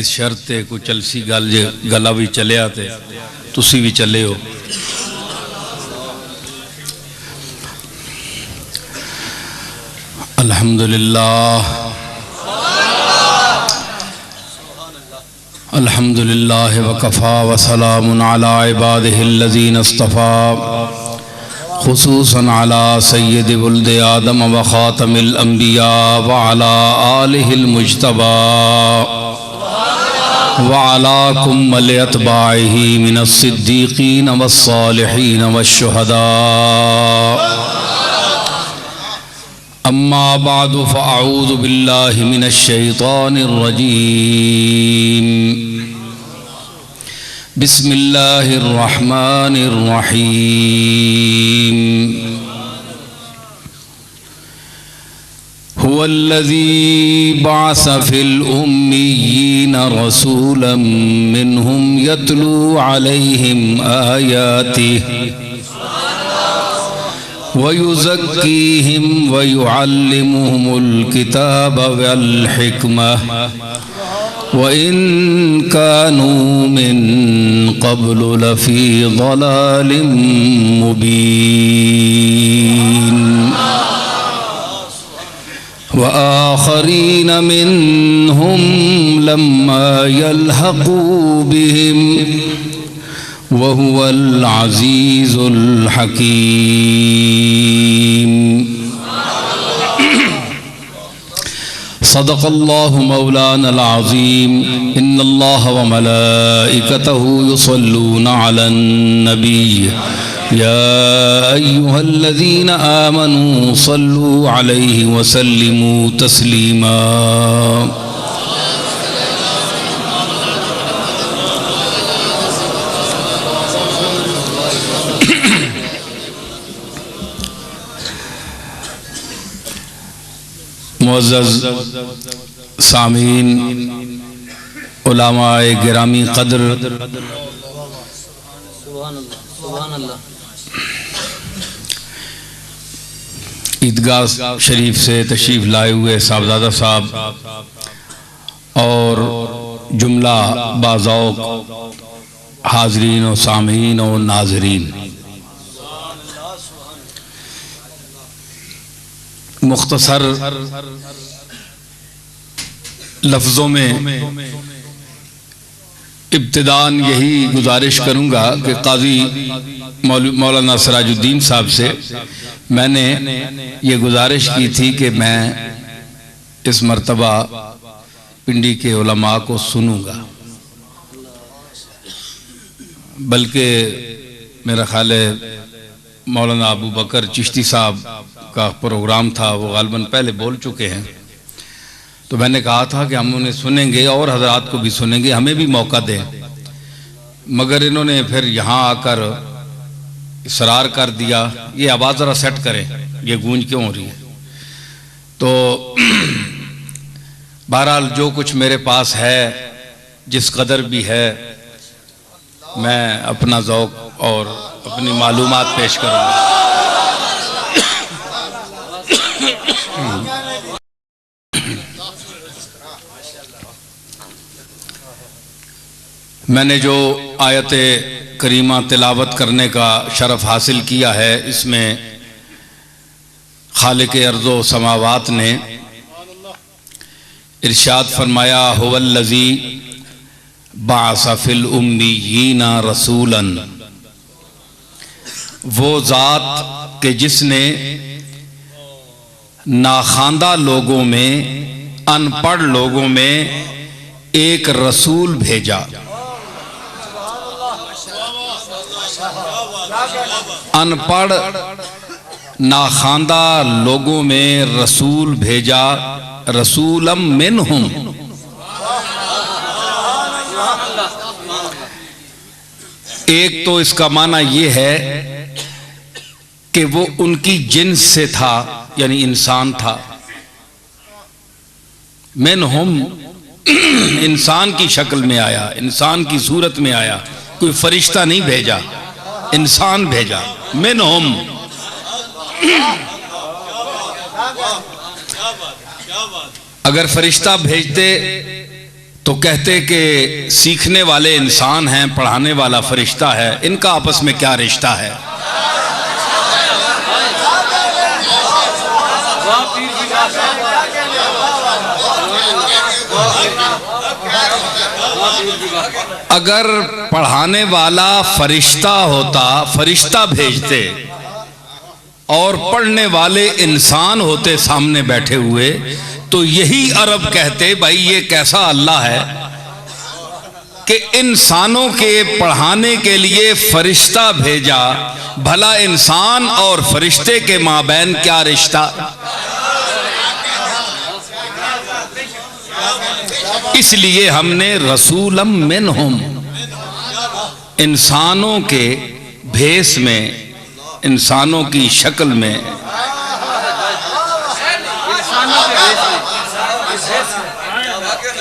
इस शर्त है कोई चलसी गल जे गला भी चलिया ते तुसी भी चले हो। अल्हम्दुलिल्लाह अल्हम्दुलिल्लाह वकफ़ा वसलामुन अला इबादिहिल्लज़ीना इस्तफ़ा खुसूसन अला सय्यदि वुल्दि आदम व ख़ातमिल अंबिया व अला आलिहिल मुज्तबा व अला कुम्मल अतबाइही मिनस सिद्दीक़ीन वस्सालिहीन वश्शुहदा। अम्मा बादु फ़अऊज़ु बिल्लाहि मिनश शैतानिर रजीम। बिस्मिल्लाहिर रहमानिर रहीम। हुवल्लज़ी बअस फ़िल उम्मिय्यीना रसूलन मिनहुम यतलू अलैहिम आयातिहि वयुज़क्कीहिम वयुअल्लिमुहुमुल किताब वल हिकमह व इन कानू मिन क़ब्लु लफ़ी ज़लालिम मुबीन। व आख़रीन मिनहुम लम्मा यल्हक़ू बिहिम वहुवल अज़ीज़ुल हकीम। सदक़ल्लाहु मौलानल अज़ीम। इन्नल्लाह व मलाइकतहु युसल्लूना अलन नबी या अय्युहल्लज़ीना आमनू सल्लू अलैहि व सल्लिमू तस्लीमा। मुअज़्ज़ज़ सामीन, उलमाए गिरामी क़द्र, ईदगाह शरीफ से तशरीफ़ लाए हुए साहबजादा साहब और जुमला बाज़ौक़ हाज़रीन और सामीन और नाज़रीन, मुख्तसर लफ्ज़ों में इब्तिदान यही गुजारिश करूँगा कि काज़ी मौलाना सिराजुद्दीन साहब से मैंने ये गुजारिश की थी कि मैं इस मर्तबा पिंडी के उलमा को सुनूँगा, बल्कि मेरा ख्याल है मौलाना अबू बकर चिश्ती साहब का प्रोग्राम था, वो गालिबन पहले बोल चुके हैं, तो मैंने कहा था कि हम उन्हें सुनेंगे और हजरात को भी सुनेंगे, हमें भी मौका दें, मगर इन्होंने फिर यहाँ आकर इसरार कर दिया ये आवाज़ ज़रा सेट करें, ये गूंज क्यों हो रही है। तो बहरहाल जो कुछ मेरे पास है, जिस कदर भी है, मैं अपना ज़ौक़ और अपनी मालूमात पेश करूँगा। मैंने जो आयत करीमा तिलावत करने का शरफ़ हासिल किया है, इसमें खालिक अर्ज़ो समावात ने इरशाद फरमाया हुवल्लज़ी बअस फ़िल उम्मिय्यीना रसूलन, वो ज़ात के जिसने नाखांदा लोगों में, अनपढ़ लोगों में एक रसूल भेजा। अनपढ़ नाखांदा लोगों में रसूल भेजा, रसूलम मिनहुम, एक तो इसका माना ये है कि वो उनकी जिन्स से था, यानी इंसान था। मिनहुम इंसान की शक्ल में आया, इंसान की सूरत में आया, कोई फरिश्ता नहीं भेजा, इंसान भेजा। मिनहुम अगर फरिश्ता भेजते तो कहते कि सीखने वाले इंसान हैं, पढ़ाने वाला फरिश्ता है, इनका आपस में क्या रिश्ता है। अगर पढ़ाने वाला फरिश्ता होता, फरिश्ता भेजते, और पढ़ने वाले इंसान होते सामने बैठे हुए, तो यही अरब कहते भाई ये कैसा अल्लाह है कि इंसानों के पढ़ाने के लिए फरिश्ता भेजा। भला इंसान और फरिश्ते के माबैन क्या रिश्ता। इसलिए हमने रसूलम मिनहुम, इंसानों के भेष में, इंसानों की शक्ल में,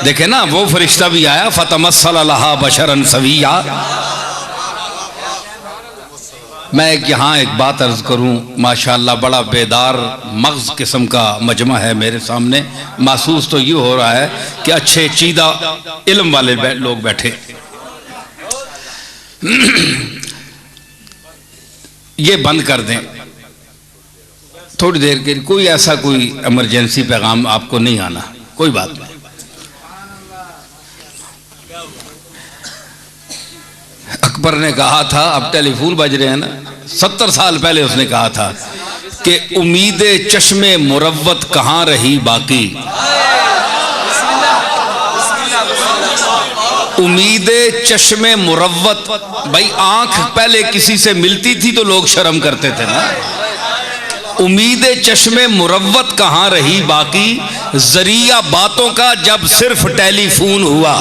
देखे ना वो फरिश्ता भी आया, फतमस्सल लहा बशरन सविया। मैं यहाँ एक बात अर्ज करूँ, माशाअल्लाह बड़ा बेदार मग़ज़ किस्म का मजमा है मेरे सामने। महसूस तो ये हो रहा है कि अच्छे चीदा इल्म वाले लोग बैठे। ये बंद कर दें थोड़ी देर के, कोई ऐसा कोई इमरजेंसी पैगाम आपको नहीं आना, कोई बात नहीं। अकबर ने कहा था, अब टेलीफोन बज रहे हैं ना, 70 साल पहले उसने कहा था कि उम्मीदे चश्मे मुरव्वत कहाँ रही बाकी। उम्मीदे चश्मे मुरव्वत, भाई आंख पहले किसी से मिलती थी तो लोग शर्म करते थे ना। उम्मीदे चश्मे मुरव्वत कहाँ रही बाकी, जरिया बातों का जब सिर्फ टेलीफोन हुआ।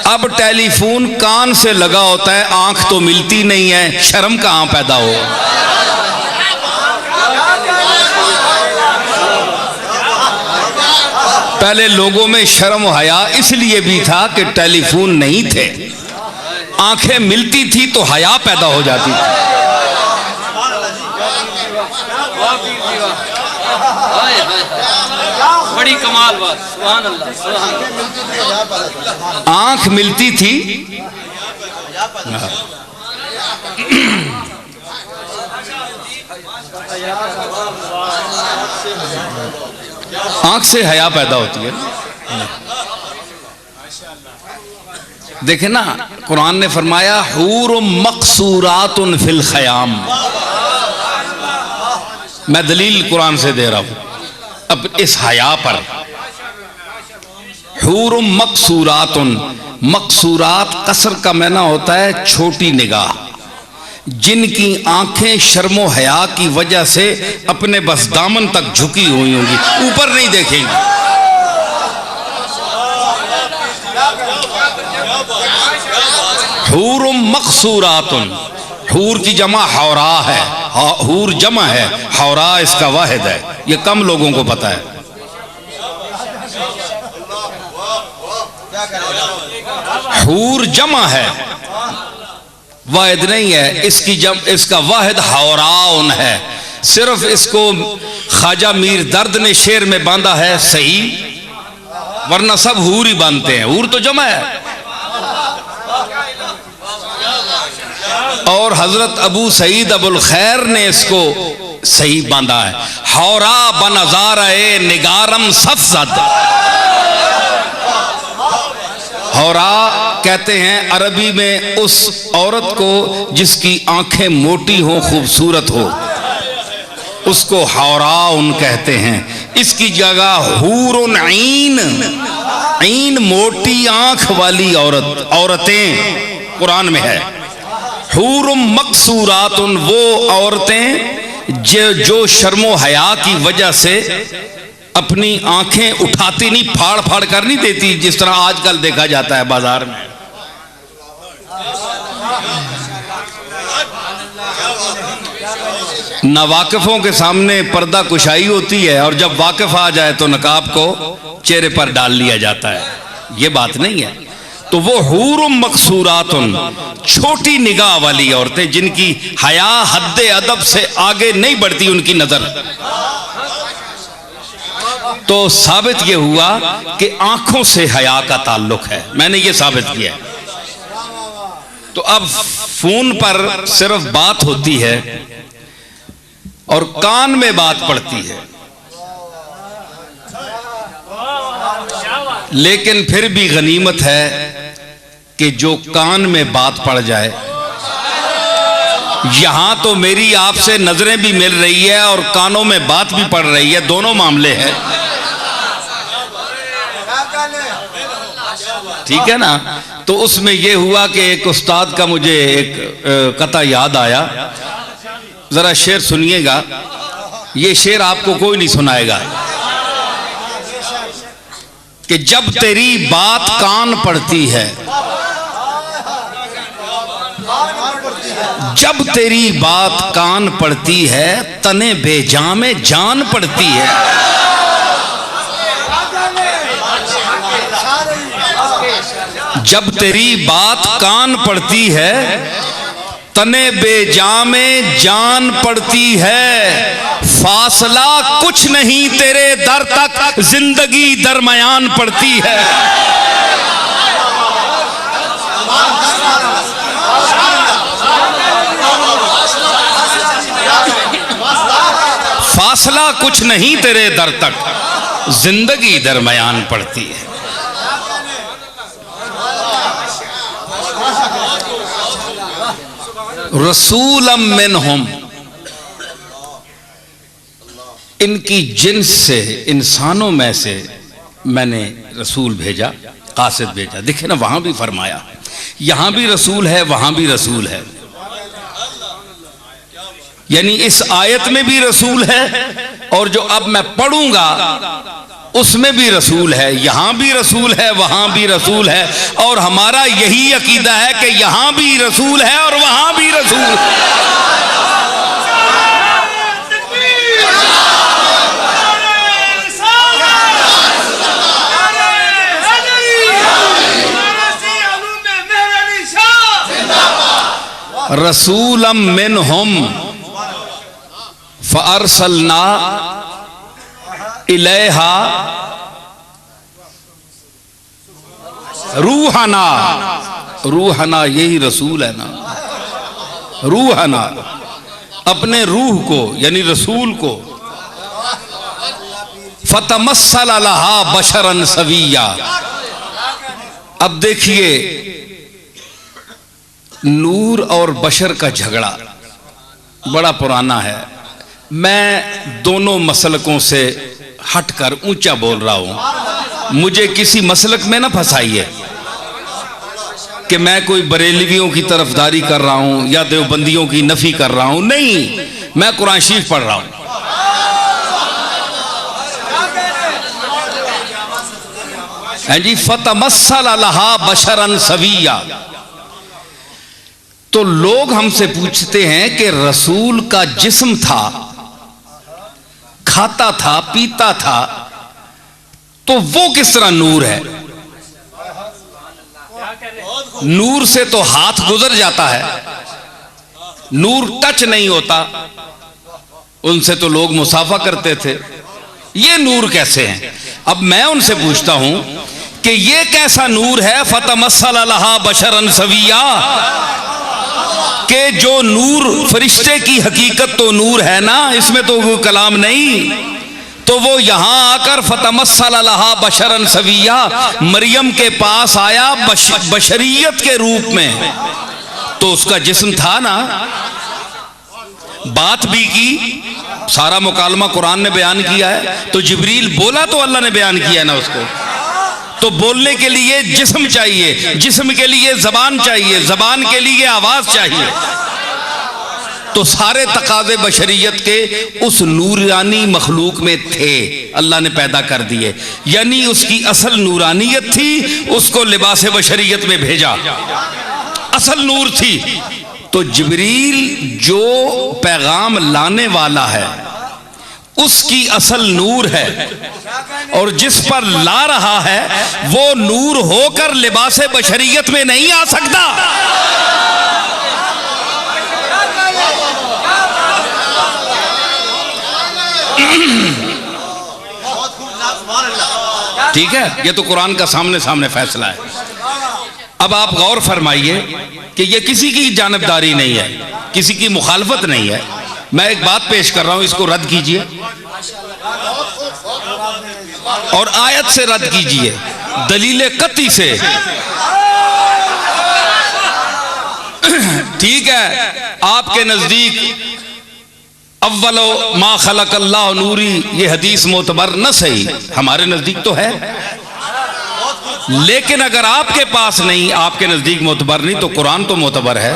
अब टेलीफोन कान से लगा होता है, आंख तो मिलती नहीं है, शर्म कहाँ पैदा हो। पहले लोगों में शर्म हया इसलिए भी था कि टेलीफोन नहीं थे, आंखें मिलती थी तो हया पैदा हो जाती थी। बड़ी कमाल बात, सुभान अल्लाह, सुभान अल्लाह। आंख मिलती थी, आंख से हया पैदा होती है। देखे ना, कुरान ने फरमाया हूर मकसूरातुन फिल खयाम। मैं दलील कुरान से दे रहा हूं अब इस हया पर। हूर मकसूरातुन, मकसूरात कसर का माना होता है छोटी निगाह, जिनकी आंखें शर्मो हया की वजह से अपने बस दामन तक झुकी हुई होंगी, ऊपर नहीं देखेंगी। हूर मकसूरातुन, हूर की जमा हौरा है, हूर जमा है, हौरा इसका वाहिद है, ये कम लोगों को पता है। हूर जमा है, वाहिद नहीं है, इसका वाहिद हौराउन है। सिर्फ इसको ख्वाजा मीर दर्द ने शेर में बांधा है सही, वरना सब हूर ही बांधते हैं। हूर तो जमा है। और हजरत अबू सईद अबुल खैर ने इसको सही बांधा है, हौरा बनज़ारे निगारम सफज़द। हौरा कहते हैं अरबी में उस औरत को जिसकी आंखें मोटी हो, खूबसूरत हो, उसको हौराउन कहते हैं। इसकी जगह हूरुन ऐन, ऐन मोटी आंख वाली औरत, औरतें कुरान में है। हूरुम मकसूरातुन, वो औरतें जो शर्मो हया की वजह से अपनी आंखें उठाती नहीं, फाड़ फाड़ कर नहीं देती, जिस तरह आजकल देखा जाता है बाजार में। नावाकिफों के सामने पर्दा कुशाई होती है और जब वाकिफ आ जाए तो नकाब को चेहरे पर डाल लिया जाता है। ये बात नहीं है। तो वो हूरुम मकसूरातुन, छोटी निगाह वाली औरतें जिनकी हया हद्दे अदब से आगे नहीं बढ़ती उनकी नजर। तो साबित ये हुआ कि आंखों से हया का ताल्लुक है, मैंने ये साबित किया है। तो अब फोन पर सिर्फ बात होती है और कान में बात पड़ती है, लेकिन फिर भी गनीमत है कि जो कान में बात पड़ जाए। यहां तो मेरी आपसे नजरें भी मिल रही है और कानों में बात भी पड़ रही है, दोनों मामले हैं, ठीक है ना। तो उसमें यह हुआ कि एक उस्ताद का मुझे एक कथा याद आया, जरा शेर सुनिएगा। ये शेर आपको कोई नहीं सुनाएगा कि जब तेरी बात कान पड़ती है, जब तेरी बात कान पड़ती है, तने बेजां में जान पड़ती है। जब तेरी बात कान पड़ती है, तने बेजां में जान पड़ती है। फासला कुछ नहीं तेरे दर तक, जिंदगी दरमियान पड़ती है। फासला कुछ नहीं तेरे दर तक, जिंदगी दरमियान पड़ती है। रसूलम मिनहुम, इनकी जिन्स से, इंसानों में से मैंने रसूल भेजा, कासिद भेजा। देखे ना, वहां भी फरमाया, यहां भी रसूल है, वहां भी रसूल है। यानी इस आयत में भी रसूल है और जो अब मैं पढ़ूंगा उसमें भी रसूल है। यहां भी रसूल है, वहां भी रसूल है। और हमारा यही अकीदा है कि यहां भी रसूल है और वहां भी रसूल है। रसूलम मिनहुम फअरसलना इलैहा रूहना। रूहना यही रसूल है ना, रूहना, अपने रूह को यानी रसूल को। फतमस्सल लहा बशरन सविया। अब देखिए, नूर और बशर का झगड़ा बड़ा पुराना है। मैं दोनों मसलकों से हटकर ऊंचा बोल रहा हूं, मुझे किसी मसलक में ना फंसाइए कि मैं कोई बरेलवियों की तरफदारी कर रहा हूं या देवबंदियों की नफी कर रहा हूं। नहीं, मैं कुरान शरीफ पढ़ रहा हूं। हैं जी, फतमस्सल लहा बशरन सविया। तो लोग हमसे पूछते हैं कि रसूल का जिस्म था, खाता था, पीता था, तो वो किस तरह नूर है? नूर से तो हाथ गुजर जाता है, नूर टच नहीं होता। उनसे तो लोग मुसाफा करते थे, ये नूर कैसे हैं? अब मैं उनसे पूछता हूं कि ये कैसा नूर है? फतमस्सल लहा बशरन सविया, कि जो नूर फरिश्ते की हकीकत तो नूर है ना, इसमें तो कलाम नहीं। तो वो यहां आकर फतमस्सल लहा बशरन सविया, मरियम के पास आया बशरियत के रूप में, तो उसका जिस्म था ना, बात भी की, सारा मुकालमा कुरान ने बयान किया है। तो जिब्रील बोला तो अल्लाह ने बयान किया है ना उसको। तो बोलने के लिए जिस्म चाहिए, जिस्म के लिए जबान चाहिए, जबान के लिए आवाज चाहिए। तो सारे तकाजे बशरियत के उस नूरानी मखलूक में थे, अल्लाह ने पैदा कर दिए। यानी उसकी असल नूरानियत थी, उसको लिबास बशरियत में भेजा, असल नूर थी। तो जिब्रील जो पैगाम लाने वाला है उसकी असल नूर है, और जिस पर ला रहा है वो नूर होकर लिबास बशरियत में नहीं आ सकता। ठीक है, ये तो कुरान का सामने सामने फैसला है। अब आप गौर फरमाइए कि ये किसी की जानबदारी नहीं है, किसी की मुखालफत नहीं है। मैं एक बात पेश कर रहा हूं, इसको रद्द कीजिए और आयत से रद्द कीजिए, दलील कत्ती से। ठीक है, आपके नजदीक अव्वलो मा खलक़ल्लाहु नूरी ये हदीस मोतबर न सही, हमारे नजदीक तो है, लेकिन अगर आपके पास नहीं, आपके नजदीक मोतबर नहीं, तो कुरान तो मोतबर है।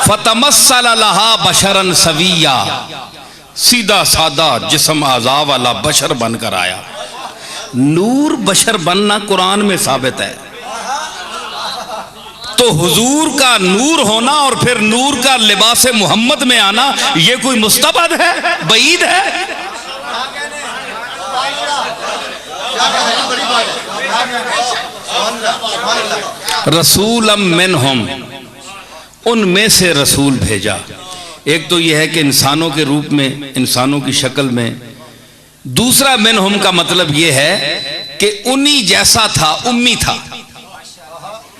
फतमस्सल लहा बशरन सविया, सीधा सादा जिस्म आज़ा वाला बशर बनकर आया। नूर बशर बनना कुरान में साबित है, तो हुजूर का नूर होना और फिर नूर का लिबास मोहम्मद में आना, यह कोई मुस्तबद है, बईद है? रसूलम मिनहुम, उनमें से रसूल भेजा। एक तो यह है कि इंसानों के रूप में, इंसानों की शक्ल में। दूसरा मिनहुम का मतलब यह है कि उन्हीं जैसा था, उम्मी था,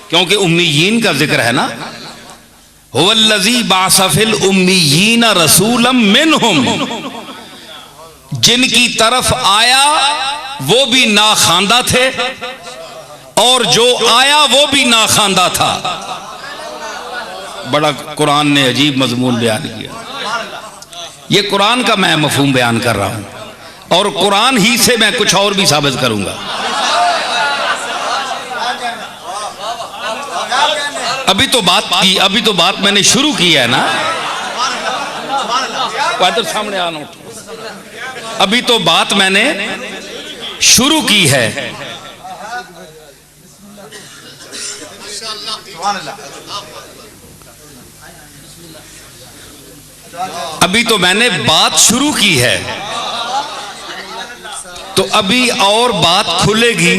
क्योंकि उम्मीयीन का जिक्र है ना। हुवल्लज़ी बअसा फिल उम्मीयीन रसूलम मिनहुम, जिनकी तरफ आया वो भी नाखांदा थे और जो आया वो भी नाखांदा था। बड़ा कुरान ने अजीब मजमून बयान किया। ये कुरान का मैं मफहूम बयान कर रहा हूं और कुरान ही से मैं कुछ और भी साबित करूंगा। अभी तो बात मैंने शुरू की है ना, इधर सामने आना। अभी तो बात मैंने शुरू की है। अभी तो मैंने बात शुरू की है, तो अभी और बात खुलेगी।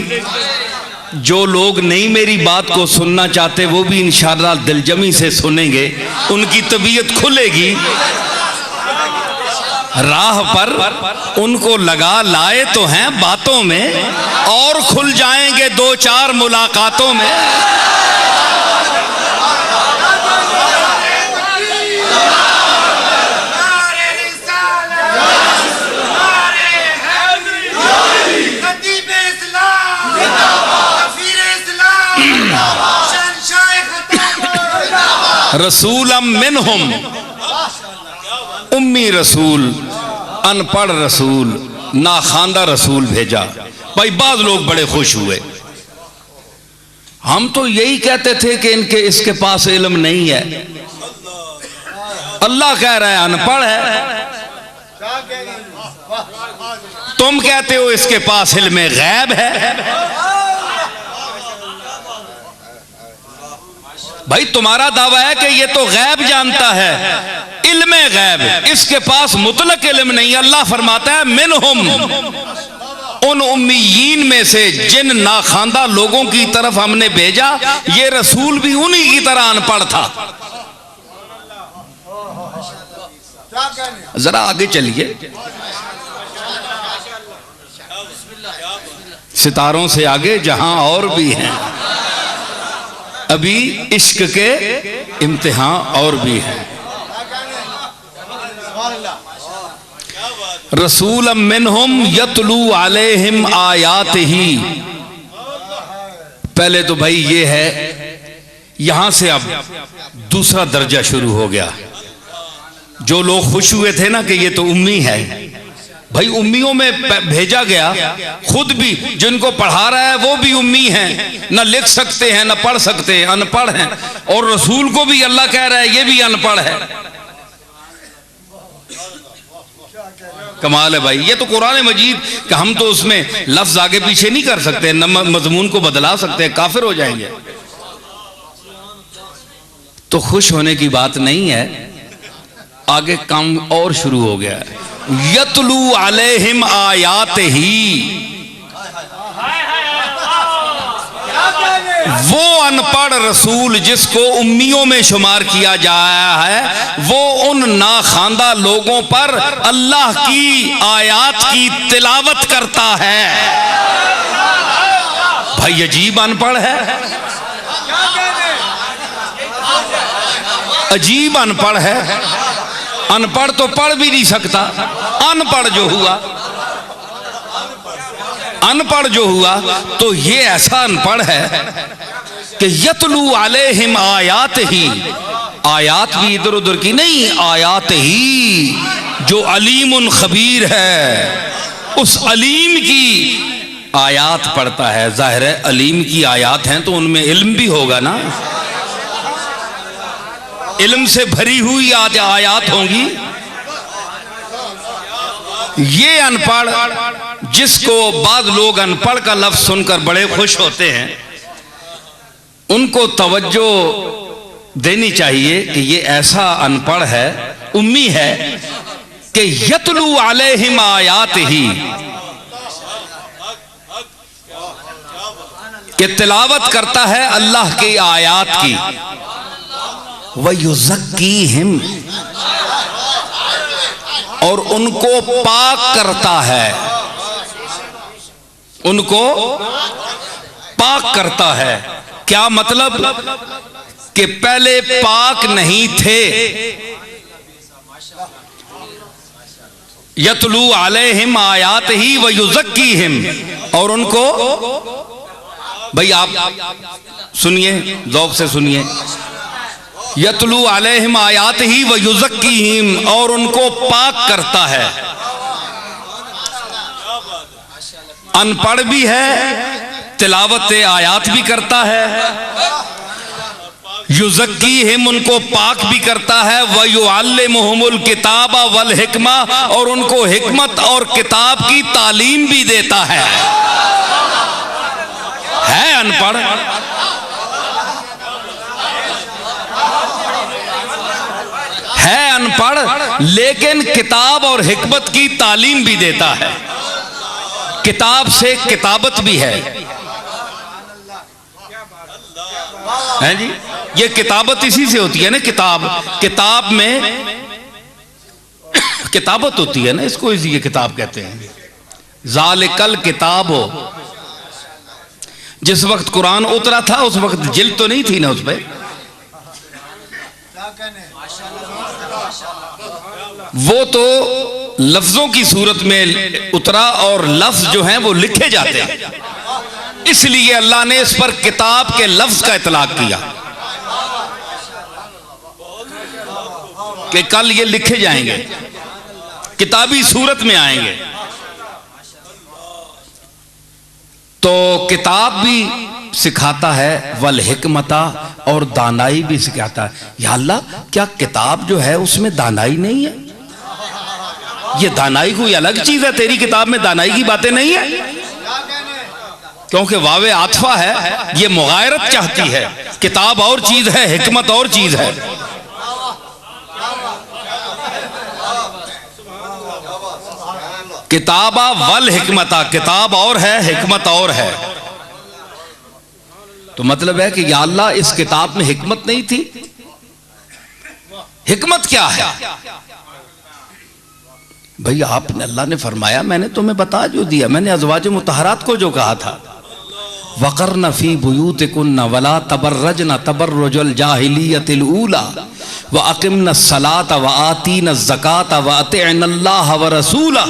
जो लोग नहीं मेरी बात को सुनना चाहते वो भी इंशाअल्लाह दिलजमी से सुनेंगे, उनकी तबीयत खुलेगी। राह पर उनको लगा लाए तो हैं बातों में, और खुल जाएंगे दो चार मुलाकातों में। रसूलम मिनहुम, उम्मी रसूल, अनपढ़ रसूल, नाखांदा रसूल भेजा। भाई बाज लोग बड़े खुश हुए। हम तो यही कहते थे कि इसके पास इल्म नहीं है। अल्लाह कह रहा है अनपढ़ है, तुम कहते हो इसके पास इल्म गैब है। भाई तुम्हारा दावा है कि ये तो गैब जानता है, इल्म गैब, इसके पास मुतलक इल्म नहीं। अल्लाह फरमाता है मिनहुम, उन उम्मीयीन में से जिन नाखांदा लोगों की तरफ हमने भेजा, ये रसूल भी उन्हीं की तरह अनपढ़ था। जरा आगे चलिए, सितारों से आगे जहां और भी हैं, अभी इश्क के इम्तिहान और भी है। रसूलम मिनहुम यतलू अलैहिम आयातिही। पहले तो भाई ये है, यहां से अब दूसरा दर्जा शुरू हो गया। जो लोग खुश हुए थे ना कि ये तो उम्मी है, भाई उम्मियों में भेजा गया। खुद भी जिनको पढ़ा रहा है वो भी उम्मी हैं, न लिख सकते हैं न पढ़ सकते हैं, अनपढ़ हैं। और रसूल को भी अल्लाह कह रहा है ये भी अनपढ़ है। कमाल है भाई। ये तो कुरान मजीद का, हम तो उसमें लफ्ज आगे पीछे नहीं कर सकते, न मजमून को बदला सकते, काफिर हो जाएंगे। तो खुश होने की बात नहीं है, आगे काम और शुरू हो गया है। यतलू अलैहिम आयातिही, वो अनपढ़ रसूल जिसको उम्मियों में शुमार किया जाया है, वो उन नाखांदा लोगों पर अल्लाह की आयात की तिलावत करता है। भाई अजीब अनपढ़ है, अजीब अनपढ़ है। अनपढ़ तो पढ़ भी नहीं सकता, अनपढ़ जो हुआ, अनपढ़ जो हुआ तो ये ऐसा अनपढ़ है कि यतलू अलैहिम आयात ही, आयात भी इधर उधर की नहीं, आयात ही जो अलीमुन खबीर है, उस अलीम की आयात पढ़ता है। जाहिर है अलीम की आयात हैं तो उनमें इल्म भी होगा ना, इल्म से भरी हुई आयात होंगी। ये अनपढ़ जिसको बाद लोग अनपढ़ का लफ्ज सुनकर बड़े खुश होते हैं, उनको तवज्जो देनी चाहिए कि ये ऐसा अनपढ़ है, उम्मी है कि यतलू अलैहिम आयात ही, कि तिलावत करता है अल्लाह की आयात की। वयुज़क्कीहिम, और उनको पाक करता है, उनको पाक करता है। क्या मतलब कि पहले पाक नहीं थे। यतलू अलैहिम आयात ही वयुज़क्कीहिम, और उनको, भाई आप सुनिए, ज़ौक़ से सुनिए, यतलू अलैहिम आयात ही वयुज़क्कीहिम, और उनको पाक करता है। अनपढ़ भी है, तिलावत आयात भी करता है। युज़क्कीहिम, उनको पाक भी करता है। वयुअल्लिमुहुमुल किताब वल हिकमा, और उनको हिकमत और किताब की तालीम भी देता है अनपढ़। है अनपढ़ लेकिन किताब और हिकमत की तालीम भी देता है, किताब से किताबत भी है जी। ये किताबत इसी से होती है ना, किताब, किताब में किताबत होती है ना, इसको इसी किताब कहते हैं। ज़ालिकल किताब हो, जिस वक्त कुरान उतरा था उस वक्त जिल्द तो नहीं थी ना उस पर, वो तो लफ्जों की सूरत में उतरा और लफ्ज जो हैं वो लिखे जाते हैं, इसलिए अल्लाह ने इस पर किताब के लफ्ज का इतलाक किया कि कल ये लिखे जाएंगे, किताबी सूरत में आएंगे। तो किताब भी सिखाता है, वल हिकमता, और दानाई भी सिखाता है। या अल्लाह, क्या किताब जो है उसमें दानाई नहीं है? ये दानाई कोई अलग चीज है, तेरी किताब में दानाई की बातें नहीं है? क्योंकि वावे आतफा है, ये मुगायरत चाहती है। किताब और चीज है, हिकमत और चीज है। किताबा वल हिकमता, किताब और है, हिकमत और है। तो मतलब है कि या अल्लाह, इस किताब में हिकमत नहीं थी? हिकमत क्या है? भाई आपने, अल्लाह ने फरमाया, मैंने तुम्हें बता जो दिया, मैंने अज़वाज मुतहरात को जो कहा था, वक़रन फ़ी बुयूतिकुन्ना वला तबर्रजना तबर्रुजल जाहिलियतिल ऊला व अक़िमना सलात व आतीना ज़कात व अतिअन्नल्लाह व रसूला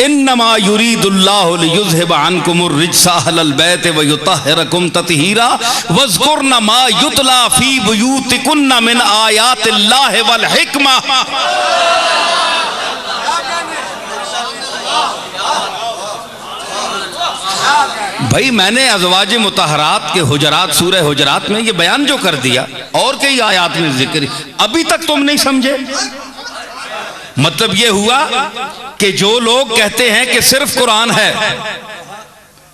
इन्नमा युरीदुल्लाहु लियुज़हिब अन्कुमुर रिज्सा अहलल बैत व युतहिरकुम तत्हीरा वज़कुरना मा युतला फ़ी बुयूतिकुन्ना मिन आयातिल्लाहि वल हिकमा। भाई मैंने अज़वाज मुतहरात के हुजरात, सूरह हुजरात में ये बयान जो कर दिया, और कई आयात में जिक्र, अभी तक तुम नहीं समझे। मतलब ये हुआ कि जो लोग कहते हैं कि सिर्फ कुरान है,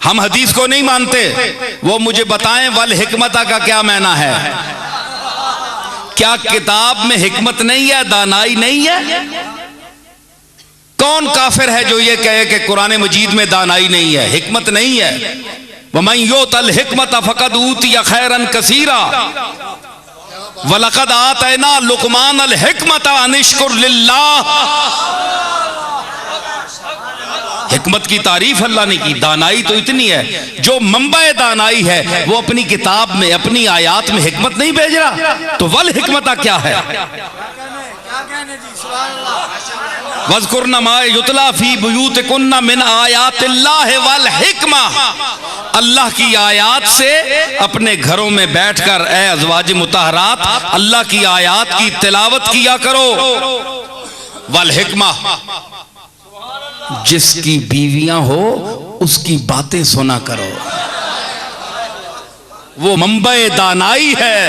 हम हदीस को नहीं मानते, वो मुझे बताएं वल हिकमता का क्या माना है। क्या किताब में हिकमत नहीं है, दानाई नहीं है? कौन काफिर है जो ये कहे कि कुरान मजीद में दानाई नहीं है, हिकमत नहीं है? वमन युतल हिकमत फकद ऊतिया खैरन कसीरा वलकद आतैना लुकमान अल हिकमत अनिश्कुर लिल्लाह। हिकमत की तारीफ अल्लाह ने की। दानाई तो इतनी है, जो मंबा दानाई है वो अपनी किताब में, अपनी आयात में हिकमत नहीं भेज रहा, तो वल हिकमत क्या है? वज़कुरना मा युतला फी बुयूतिकुन्ना मिन आयातिल्लाहि वल हिकमा। अल्लाह की आयात से अपने घरों में बैठकर ए अज़वाज मुतहरात अल्लाह की आयात की तिलावत किया करो। वल हिकमा, जिसकी बीवियां हो उसकी बातें सुना करो। वो मंबे दानाई है,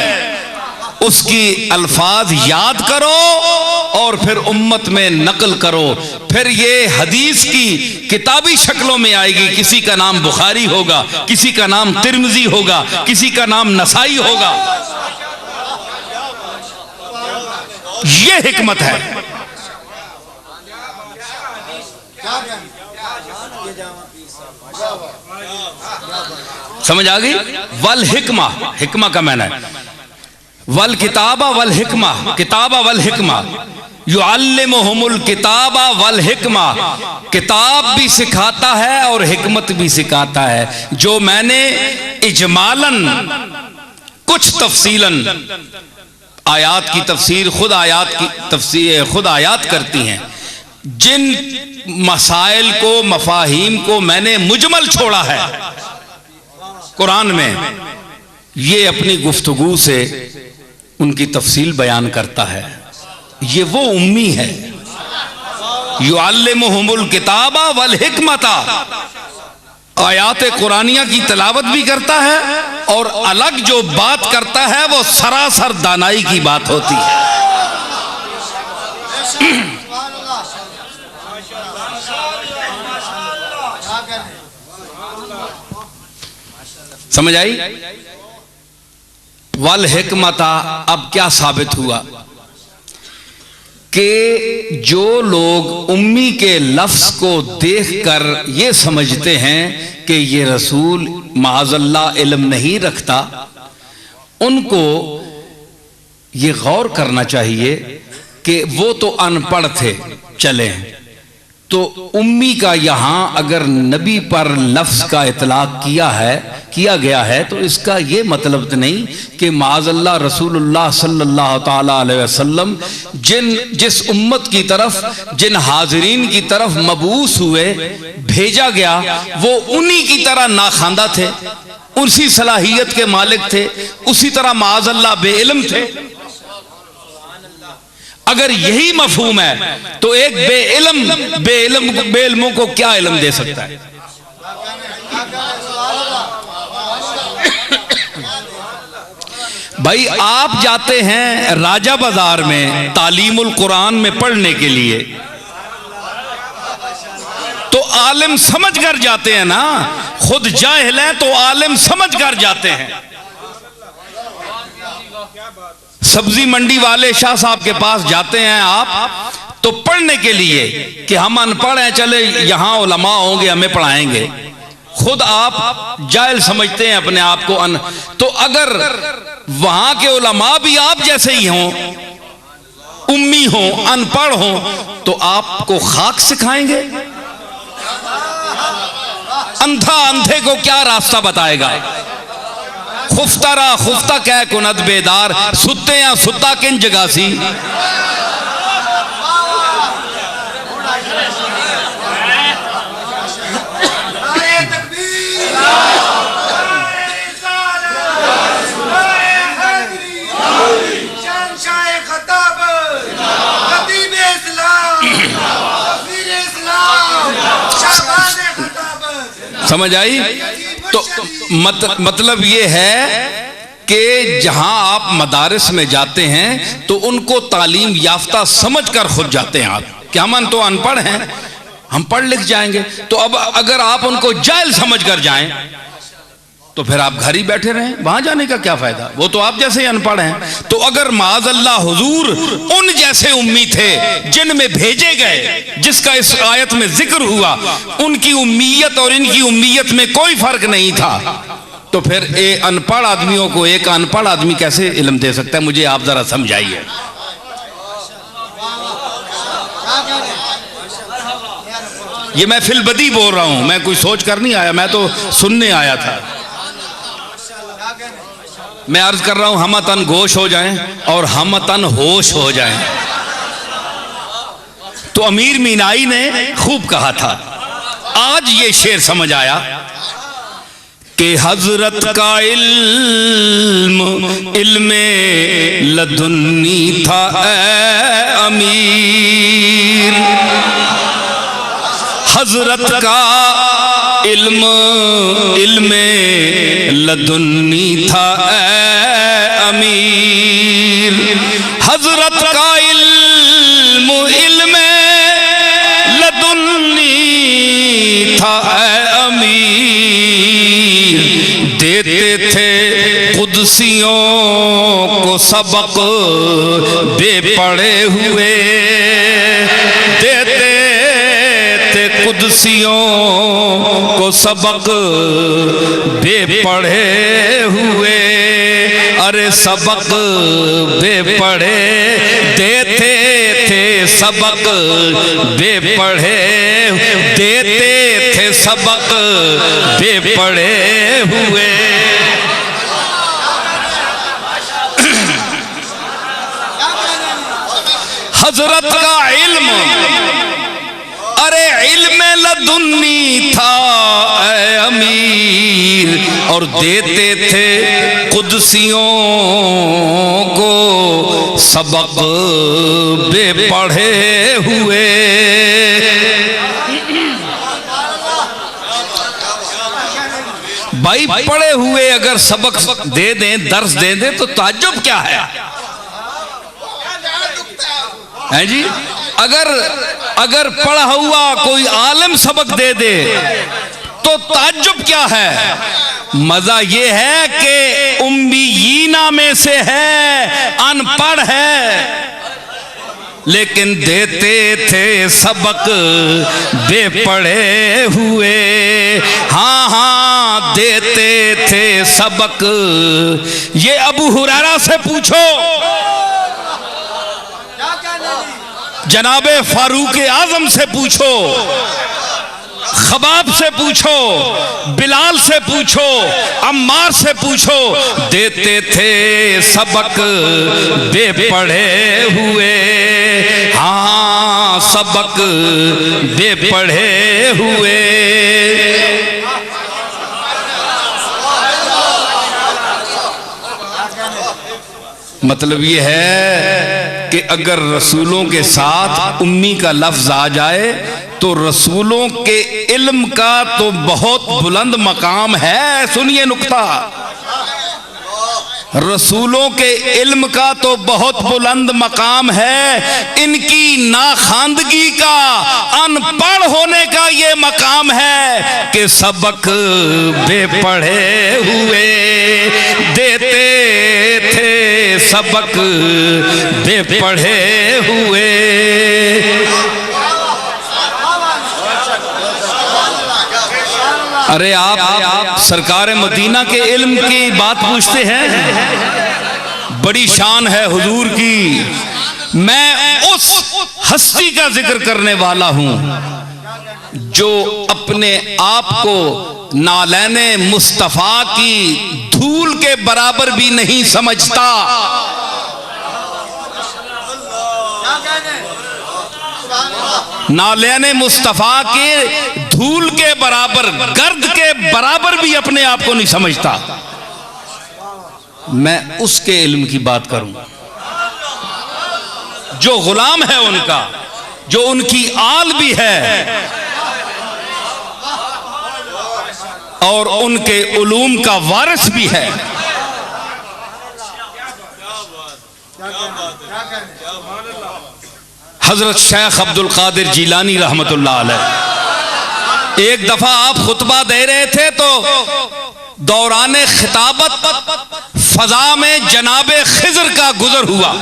उसकी अल्फाज याद करो और फिर उम्मत में नकल करो। फिर ये हदीस की किताबी शक्लों में आएगी। किसी का नाम बुखारी होगा, किसी का नाम तिर्मिज़ी होगा, किसी का नाम नसाई होगा। ये हिकमत है। समझ आ गई? वल हिकमा, हिकमा का मैंने वल किताबा वल हिकमा, किताबा वल हिकमा युअल्लिमुहुमुल किताबा वल हिकमा। किताब भी सिखाता है और हिकमत भी सिखाता है। जो मैंने इजमालन कुछ तफसीलन, आयात की तफसीर खुद आयात की तफसीर खुद आयात करती हैं। जिन मसाइल को, मफाहीम को मैंने मुजमल छोड़ा है कुरान में, ये अपनी गुफ्तगू से उनकी तफसील बयान करता है। ये वो उम्मी है। युअल्लिमुहुमुल किताबा वल हिकमता, आयात कुरानिया की तिलावत भी करता है और अलग जो बात करता है वो सरासर दानाई की बात होती है। समझ आई? वल हिकमता, अब क्या साबित हुआ कि जो लोग उम्मी के लफ्ज को देखकर ये समझते हैं कि ये रसूल माअज़ल्लाह इल्म नहीं रखता, उनको ये गौर करना चाहिए कि वो तो अनपढ़ थे, चले, तो उम्मी का यहां अगर नबी पर लफ्ज का इतलाक किया गया है तो इसका ये मतलब तो नहीं कि माअज़ल्लाह रसूलुल्लाह सल्लल्लाहु ताला अलैहि वसल्लम जिस उम्मत की तरफ, जिन हाजिरीन की तरफ मबूस हुए, भेजा गया, वो उन्हीं की तरह नाखांदा थे, उसी सलाहियत के मालिक थे, उसी तरह माअज़ल्लाह बेइल्म थे। अगर यही मफहूम है तो एक बेइल्मों को क्या इल्म दे सकता है? भाई आप जाते हैं राजा बाजार में तालीमुल कुरान में पढ़ने के लिए, तो आलिम समझ कर जाते हैं ना, खुद जाहिल हैं तो आलिम समझ कर जाते हैं। सब्जी मंडी वाले शाह साहब के पास जाते हैं आप तो पढ़ने के लिए कि हम अनपढ़ हैं, चले यहां उलमा होंगे हमें पढ़ाएंगे। खुद आप जाहिल समझते हैं अपने आप को तो अगर वहां के उलमा भी आप जैसे ही हों, उम्मी हों, अनपढ़ हों, तो आपको खाक सिखाएंगे? अंधा अंधे को क्या रास्ता बताएगा? खुफ्तारा खुफ्ता कह कुनद बेदार, सुते या सुता किन जगह सी। समझ आई? तो मतलब ये है कि जहां आप मदारिस में जाते हैं तो उनको तालीम याफ्ता समझ कर खुद जाते हैं आप, कि हम तो अनपढ़ हैं, हम पढ़ लिख जाएंगे। तो अब अगर आप उनको जाहिल समझ कर जाएं तो फिर आप घर ही बैठे रहें, वहां जाने का क्या फायदा, वो तो आप जैसे ही अनपढ़ हैं। तो अगर माज़अल्लाह हुजूर उन जैसे उम्मी थे जिनमें भेजे गए, जिसका इस आयत में जिक्र हुआ, उनकी उम्मीयत और इनकी उम्मीयत में कोई फर्क नहीं था, तो फिर अनपढ़ आदमियों को एक अनपढ़ आदमी कैसे इल्म दे सकता है? मुझे आप जरा समझाइए। ये मैं फिलबदी बोल रहा हूं, मैं कोई सोच कर नहीं आया, मैं तो सुनने आया था। मैं अर्ज कर रहा हूं, हम तन गोश हो जाएं और हम तन होश हो जाएं। तो अमीर मीनाई ने खूब कहा था, आज ये शेर समझ आया कि हजरत का इल्मे लदुन्नी था ऐ अमीर, हजरत का इल्मे लदुन्नी था ऐ अमीर, हजरत का इल्मे लदुन्नी था ऐ अमीर, देते थे कुदसियों को सबक बेपढ़े हुए, देते थे कुदसियों को सबक बेपढ़े हुए, अरे सबक बेपढ़े देते थे, सबक बेपढ़े देते थे, सबक बेपढ़े हुए। हजरत का इल्म, अरे इल्म लदुन्नी था ऐ अमीर, और देते थे कुदसियों को सबक बेपढ़े हुए। भाई पढ़े हुए अगर सबक दे दें, दर्स दे दें, तो ताज्जुब क्या है जी? अगर पढ़ा हुआ कोई आलिम सबक दे दे तो ताज्जुब क्या है? मजा ये है कि उम्मीयीना में से है, अनपढ़ है, लेकिन देते थे सबक बेपढ़े हुए। हाँ हाँ देते थे सबक। ये अबू हुरैरा से पूछो, जनाबे फारूक आजम से पूछो, खबाब से पूछो, बिलाल से पूछो, अम्मार से पूछो, देते थे सबक बेपढ़े हुए। हाँ सबक बेपढ़े हुए। मतलब ये है कि अगर रसूलों के साथ उम्मी का लफ्ज आ जाए तो रसूलों के इल्म का तो बहुत बुलंद मकाम है। सुनिए नुक्ता, रसूलों के इल्म का तो बहुत बुलंद मकाम है, इनकी नाखांदगी का, अनपढ़ होने का ये मकाम है कि सबक बेपढ़े हुए देते थे, सबक बेपढ़े हुए। अरे आप सरकार मदीना के इल्म की बात पूछते हैं, बड़ी शान है हुजूर की। मैं उस हस्ती का जिक्र करने वाला हूं जो अपने आप को नालैने मुस्तफा की धूल के बराबर भी नहीं समझता। नालैने मुस्तफा के धूल के बराबर, गर्द के बराबर भी अपने आप को नहीं समझता। मैं उसके इल्म की बात करूं जो गुलाम है उनका, जो उनकी आल भी है और उनके उलूम का वारिस भी है। हजरत शेख अब्दुल कादिर जीलानी रहमतुल्लाह अलैह, एक दफा आप खुतबा दे रहे थे तो दौरान खिताबत फजा में जनाबे खिज़र का गुजर हुआ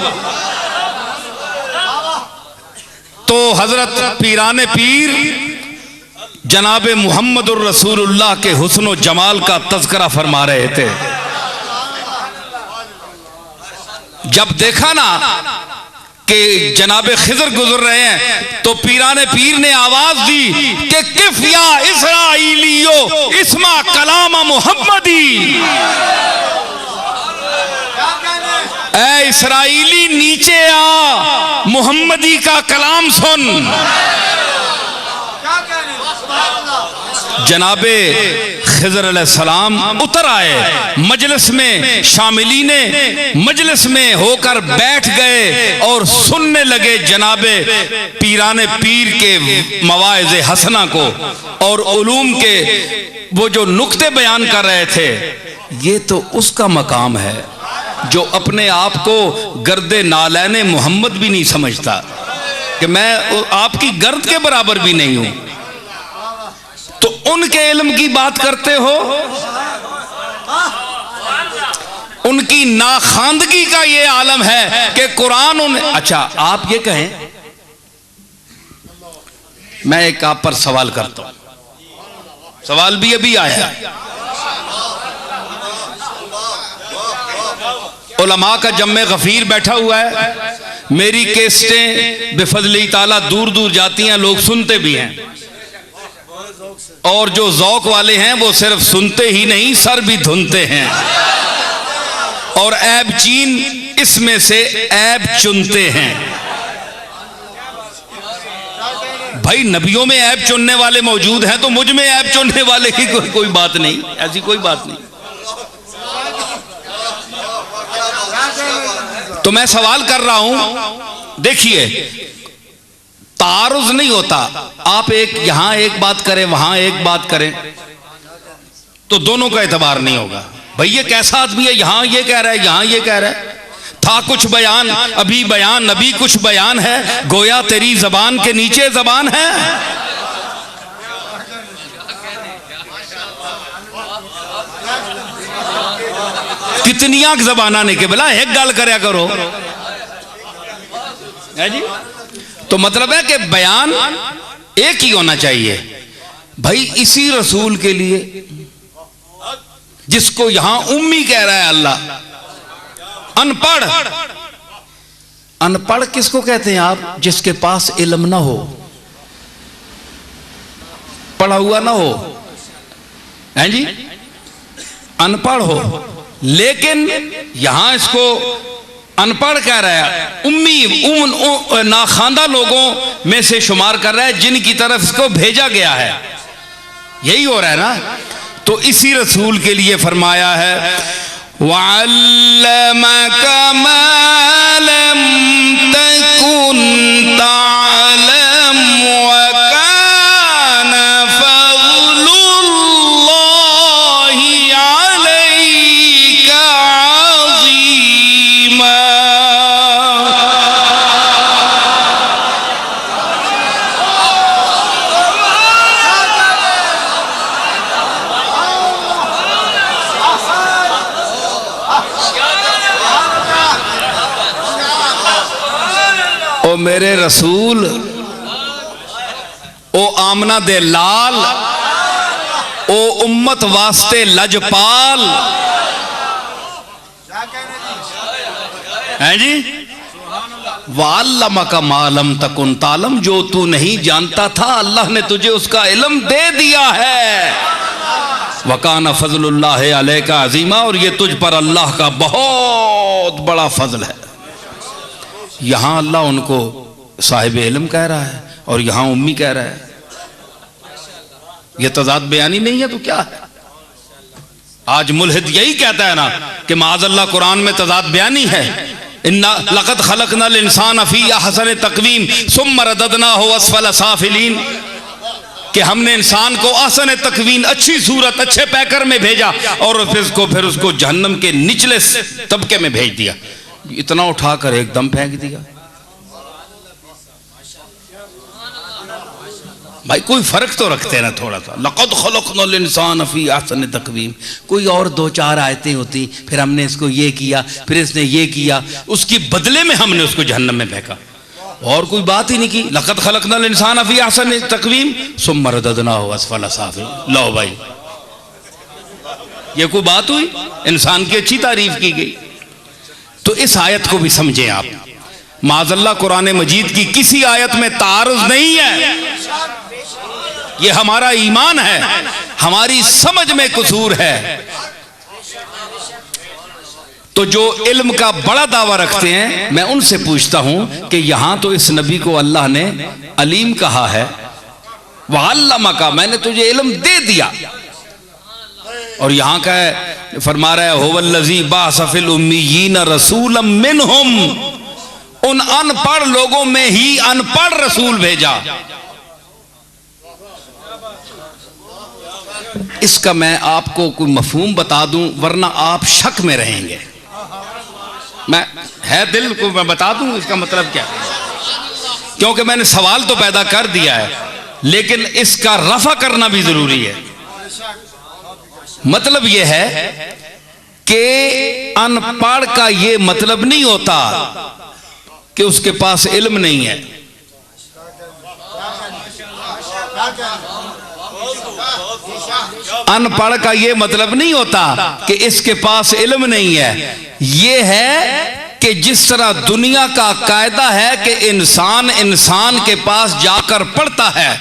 तो हजरत पीराने पीर जनाबे मुहम्मदुर रसूलुल्लाह के हुस्न व जमाल का तज़किरा फरमा रहे थे। जब देखा ना कि जनाबे खिज़र गुजर रहे हैं तो पीराने पीर ने आवाज दी कि किफ या इसराइलियो इस्मा कलाम मुहम्मदी, ऐ इसराइली नीचे आ, मुहम्मदी का कलाम सुन। जनाबे खिज़र अलैहिस्सलाम उतर आए मजलिस में, शामिलीने मजलिस में होकर बैठ गए और सुनने लगे जनाबे पीराने पीर के मवाइज़े हसना को और उलूम के वो जो नुक्ते बयान कर रहे थे। ये तो उसका मकाम है जो अपने आप को गर्दे नालैने मोहम्मद भी नहीं समझता कि मैं आपकी गर्द के बराबर भी नहीं हूं, तो उनके इल्म की बात करते हो। उनकी नाखांदगी का ये आलम है कि कुरान उन अच्छा आप ये कहें, मैं एक आप पर सवाल करता हूं, सवाल भी अभी आया। उलमा का जम्मे गफीर बैठा हुआ है, मेरी केस्टें बेफजली ताला दूर दूर जाती हैं, लोग सुनते भी हैं और जो ज़ौक वाले हैं वो सिर्फ सुनते ही नहीं सर भी धुनते हैं और ऐब चीन इसमें से ऐब चुनते हैं। भाई नबियों में ऐब चुनने वाले मौजूद हैं तो मुझ में ऐब चुनने वाले की कोई बात नहीं, ऐसी कोई बात नहीं। तो मैं सवाल कर रहा हूं, देखिए तारुज़ नहीं होता, आप एक यहां एक बात करें वहां एक बात करें तो दोनों का एतबार नहीं होगा। भाई ये कैसा आदमी है, यहां ये कह रहा है यहां ये कह रहा है, था कुछ बयान अभी कुछ बयान है, गोया तेरी जबान के नीचे जबान है। कितनियां जबाना ने के बोला एक गल करया करो है जी। तो मतलब है कि बयान एक ही होना चाहिए। भाई इसी रसूल के लिए जिसको यहां उम्मी कह रहा है अल्लाह, अनपढ़, अनपढ़ किसको कहते हैं आप? जिसके पास इल्म ना हो, पढ़ा हुआ ना हो, हैं जी, अनपढ़ हो। लेकिन यहां इसको अनपढ़ कह रहा है, उम्मी उन नाखांदा लोगों में से शुमार कर रहा है जिनकी तरफ इसको भेजा गया है। यही हो रहा है ना। तो इसी रसूल के लिए फरमाया है वअल्लमका मा लम तकुन तअलम व काना फज़लुल्लाहि अलैका अज़ीमा। ओ मेरे रसूल, ओ आमना दे लाल, ओ उम्मत वास्ते लजपाल, हैं जी। वअल्लमका मा लम तकुन तालम, जो तू नहीं जानता था अल्लाह ने तुझे उसका इल्म दे दिया है। वकाना फजलुल्लाहि अलैका अजीमा, और ये तुझ पर अल्लाह का बहुत बड़ा फजल है। यहां अल्लाह उनको साहिब इल्म कह रहा है और यहां उम्मी कह रहा है। यह तजाद बयानी नहीं है तो क्या है? आज मुल्हिद यही कहता है ना कि माज़अल्लाह कुरान में तजाद बयानी है। इन्ना लक़द खलक़नल इंसान फी अहसन तक़वीम सुम्मा रददनाहु अस्फल साफिलीन, कि हमने इंसान को अहसन तकवीन, अच्छी सूरत, अच्छे पैकर में भेजा और फिर उसको जहन्नम के निचले तबके में भेज दिया। इतना उठाकर एकदम फेंक दिया। भाई कोई फर्क तो रखते ना थोड़ा सा। लक़द ख़लक़नल इंसान फ़ी अहसन तक़वीम, कोई और दो चार आयतें होती, फिर हमने इसको ये किया, फिर इसने ये किया, उसकी बदले में हमने उसको जहन्नम में फेंका, और कोई बात ही नहीं की। लक़द ख़लक़नल इंसान फ़ी अहसन तक़वीम सुम्मा रददनाहु अस्फ़ला साफ़िलीन। लो भाई, ये कोई बात हुई? इंसान की अच्छी तारीफ की गई। तो इस आयत को भी समझें आप। माज़अल्लाह कुरान मजीद की किसी आयत में तारुज़ नहीं है, ये हमारा ईमान है, हमारी समझ में कसूर है। तो जो इल्म का बड़ा दावा रखते हैं, मैं उनसे पूछता हूं कि यहां तो इस नबी को अल्लाह ने अलीम कहा है, वअल्लमका, मैंने तुझे इल्म दे दिया, और यहां का है, फरमा रहा है हुवल्लज़ी बअस फ़िल उम्मिय्यीन रसूलन मिनहुम, उन अनपढ़ लोगों में ही अनपढ़ रसूल भेजा। इसका मैं आपको कोई मफहूम बता दूं, वरना आप शक में रहेंगे। मैं है दिल को मैं बता दूं इसका मतलब क्या है, क्योंकि मैंने सवाल तो पैदा कर दिया है, लेकिन इसका रफा करना भी जरूरी है। मतलब यह है कि अनपढ़ का यह मतलब नहीं होता कि उसके पास इल्म नहीं है। अनपढ़ का यह मतलब नहीं होता कि इसके पास इल्म नहीं है। यह है कि जिस तरह दुनिया का कायदा है कि इंसान के पास जाकर पढ़ता है,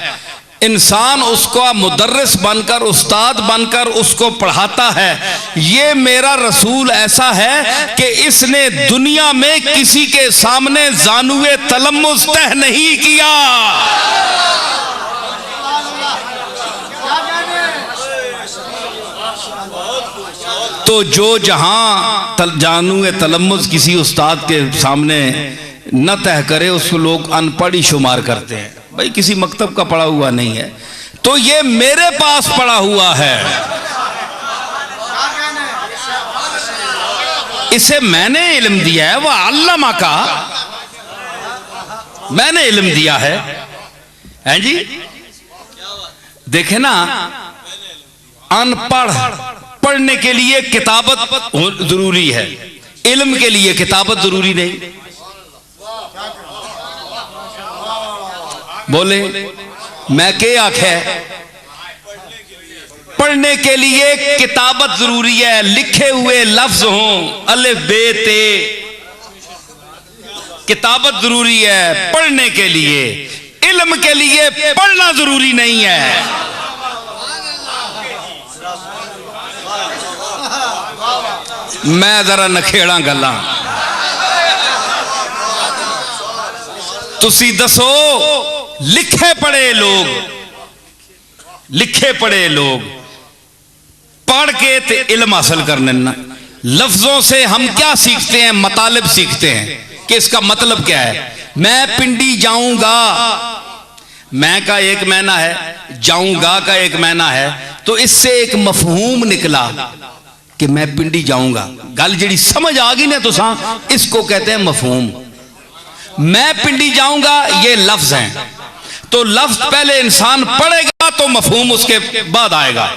इंसान उसको मुदर्रिस बनकर, उस्ताद बनकर उसको पढ़ाता है। ये मेरा रसूल ऐसा है कि इसने दुनिया में किसी के सामने जानुए तलम्मुस तह नहीं किया। तो जो जहां जानुए तलम्मुस किसी उस्ताद के सामने न तह करे, उसको लोग अनपढ़ ही शुमार करते हैं। भाई किसी मकतब का पढ़ा हुआ नहीं है, तो ये मेरे पास पढ़ा हुआ है, इसे मैंने इल्म दिया है। वह अल्लामा का मैंने इल्म दिया है जी। देखे ना, अनपढ़ पढ़ने के लिए किताबत जरूरी है, इल्म के लिए किताबत जरूरी नहीं। बोले मैं क्या आखे, पढ़ने के लिए किताबत जरूरी है, लिखे हुए लफ्ज हों, अलिफ बे ते, किताबत जरूरी है पढ़ने के लिए। इल्म के लिए पढ़ना जरूरी नहीं है। मैं जरा नखेड़ा गल्लां, तुसी दसो, लिखे पढ़े लोग पढ़ के ते इल्म हासिल करने ना। लफ्जों से हम क्या सीखते हैं? मतलब सीखते हैं कि इसका मतलब क्या है। मैं पिंडी जाऊंगा, मैं का एक मायना है, जाऊंगा का एक मायना है, तो इससे एक मफहूम निकला कि मैं पिंडी जाऊंगा। गल जी समझ आ गई ना, तो इसको कहते हैं मफहूम। मैं पिंडी जाऊंगा ये लफ्ज हैं, तो लफ्ज पहले इंसान पढ़ेगा तो मफहूम उसके बाद आएगा।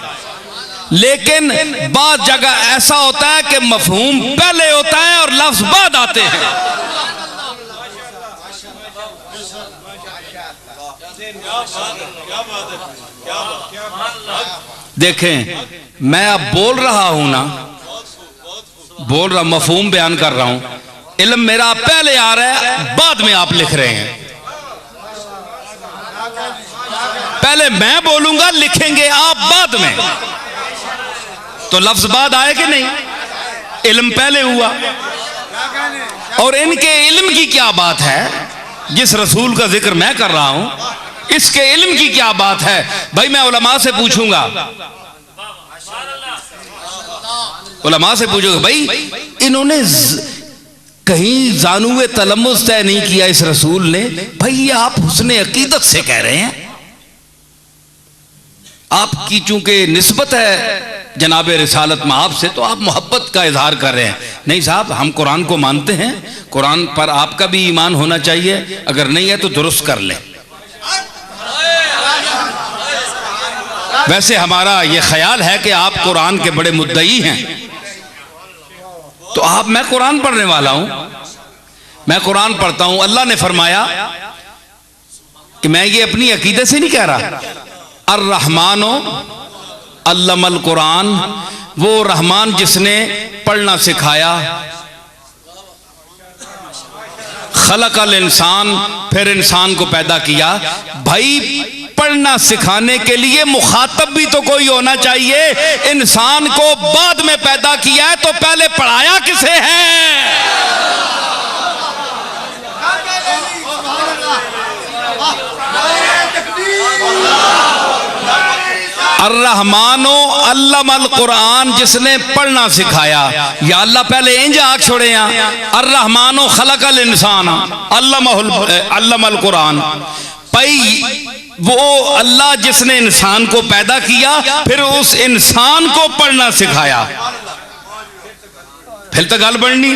लेकिन बाद जगह ऐसा होता है कि मफहूम पहले होता है और लफ्ज बाद आते हैं। देखें, मैं अब बोल रहा हूं ना, मफहूम बयान कर रहा हूं। इल्म मेरा पहले आ रहा है, बाद में आप लिख रहे हैं। पहले मैं बोलूंगा, लिखेंगे आप बाद में, तो लफ्ज बाद आए कि नहीं? इल्म पहले हुआ। और इनके इल्म की क्या बात है? जिस रसूल का जिक्र मैं कर रहा हूं, इसके इल्म की क्या बात है? भाई मैं उलमा से पूछूंगा, भाई इन्होंने कहीं जानुए तलम्मुस तय नहीं किया इस रसूल ने। भाई ये आप हुस्ने अकीदत से कह रहे हैं, आपकी चूंकि निस्बत है जनाब रिसालत में आपसे, तो आप मोहब्बत का इजहार कर रहे हैं। नहीं साहब, हम कुरान को मानते हैं, कुरान पर आपका भी ईमान होना चाहिए, अगर नहीं है तो दुरुस्त कर लें। वैसे हमारा ये ख्याल है कि आप कुरान के बड़े मुद्दई हैं, तो मैं कुरान पढ़ने वाला हूं, मैं कुरान पढ़ता हूं। अल्लाह ने फरमाया कि मैं ये अपनी अकीदे से नहीं कह रहा। अर्रहमानो अल्लमल कुरान, वो रहमान जिसने पढ़ना सिखाया। खलकल इंसान, फिर इंसान को पैदा किया। भाई पढ़ना सिखाने के लिए मुखातब भी तो कोई होना चाहिए। इंसान को बाद में पैदा किया है तो पहले पढ़ाया किसे है? अर्रहमानो अल्लमल कुरान, जिसने पढ़ना सिखाया। या अल्लाह पहले इंज आख छोड़े अर्रहमानो खलकल इंसान अल्लमल कुरान। भाई वो अल्लाह जिसने इंसान को पैदा किया, फिर उस इंसान को पढ़ना सिखाया, फिर तो गल बननी।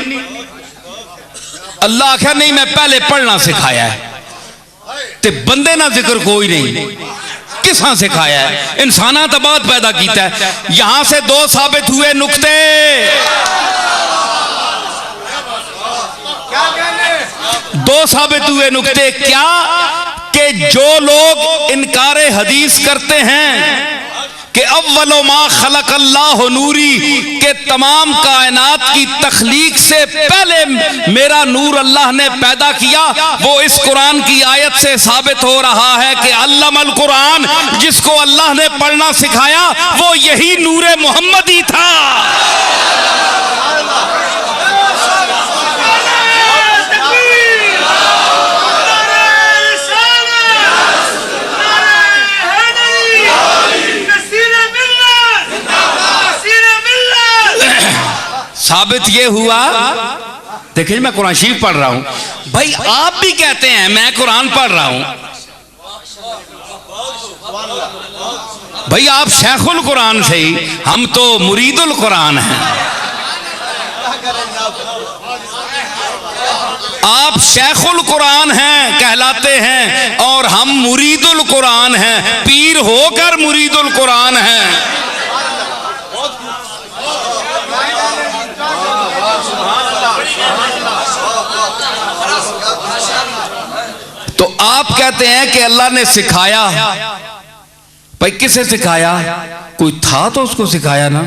अल्लाह आख्या नहीं मैं पहले पढ़ना सिखाया है, ते बंदे ना जिक्र कोई नहीं। किसा सिखाया है? इंसाना तो बाद पैदा किया है। यहां से दो साबित हुए नुक्ते। दो साबित हुए नुक्ते क्या? कि जो लोग इनकारे हदीस करते हैं कि अव्वलो मा खलकल्लाहु नूरी, के तमाम कायनात की तख्लीक से पहले मेरा नूर अल्लाह ने पैदा किया, वो इस कुरान की आयत से साबित हो रहा है कि अल्लमल कुरान, जिसको अल्लाह ने पढ़ना सिखाया, वो यही नूरे मोहम्मदी था। साबित ये हुआ, देखिए मैं कुरान शरीफ पढ़ रहा हूं। भाई आप भी कहते हैं मैं कुरान पढ़ रहा हूं। भाई आप शेखुल कुरान से ही, हम तो मुरीदुल कुरान हैं। आप शेखुल कुरान हैं कहलाते हैं और हम मुरीदुल कुरान हैं, पीर होकर मुरीदुल कुरान हैं। तो आप कहते हैं कि अल्लाह ने सिखाया। भाई किसे सिखाया? कोई था तो उसको सिखाया ना।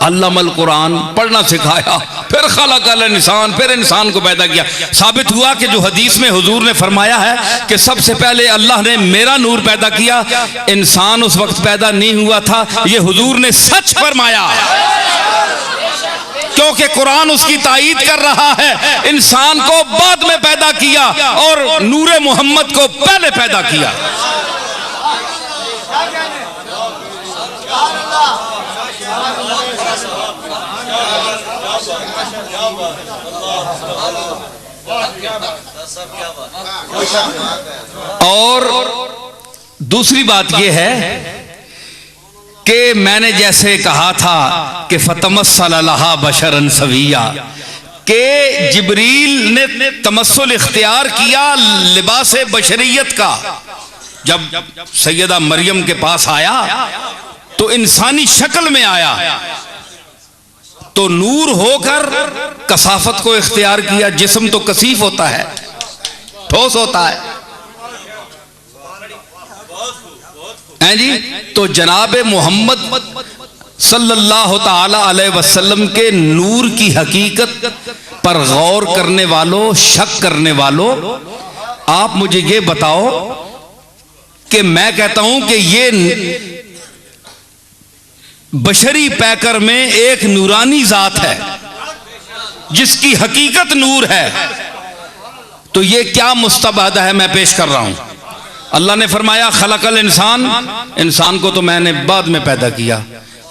अल्लमल कुरान, पढ़ना सिखाया, फिर खलकल इंसान, फिर इंसान को पैदा किया। साबित हुआ कि जो हदीस में हुजूर ने फरमाया है कि सबसे पहले अल्लाह ने मेरा नूर पैदा किया, इंसान उस वक्त पैदा नहीं हुआ था। ये हुजूर ने सच फरमाया, क्योंकि कुरान उसकी तायीद कर रहा है। इंसान को बाद में पैदा किया और नूरे मोहम्मद को पहले पैदा किया। और दूसरी बात यह है कि मैंने जैसे कहा था कि फतमस्सल लहा बशरन सविया, के जिब्रील ने तमस्सुल इख्तियार किया लिबास बशरियत का। जब सैयदा मरियम के पास आया तो इंसानी शक्ल में आया, तो नूर होकर कसाफत को इख्तियार किया। जिस्म तो कसीफ होता है, ठोस होता है जी। तो जनाब मोहम्मद सल्लल्लाहु ताला अलैहि वसल्लम के नूर की हकीकत पर गौर करने वालों, शक करने वालों, आप मुझे ये बताओ कि मैं कहता हूं कि ये बशरी पैकर में एक नूरानी जात है जिसकी हकीकत नूर है, तो ये क्या मुस्तबद है मैं पेश कर रहा हूं। अल्लाह ने फरमाया खलकल इंसान, इंसान को तो मैंने बाद में पैदा किया।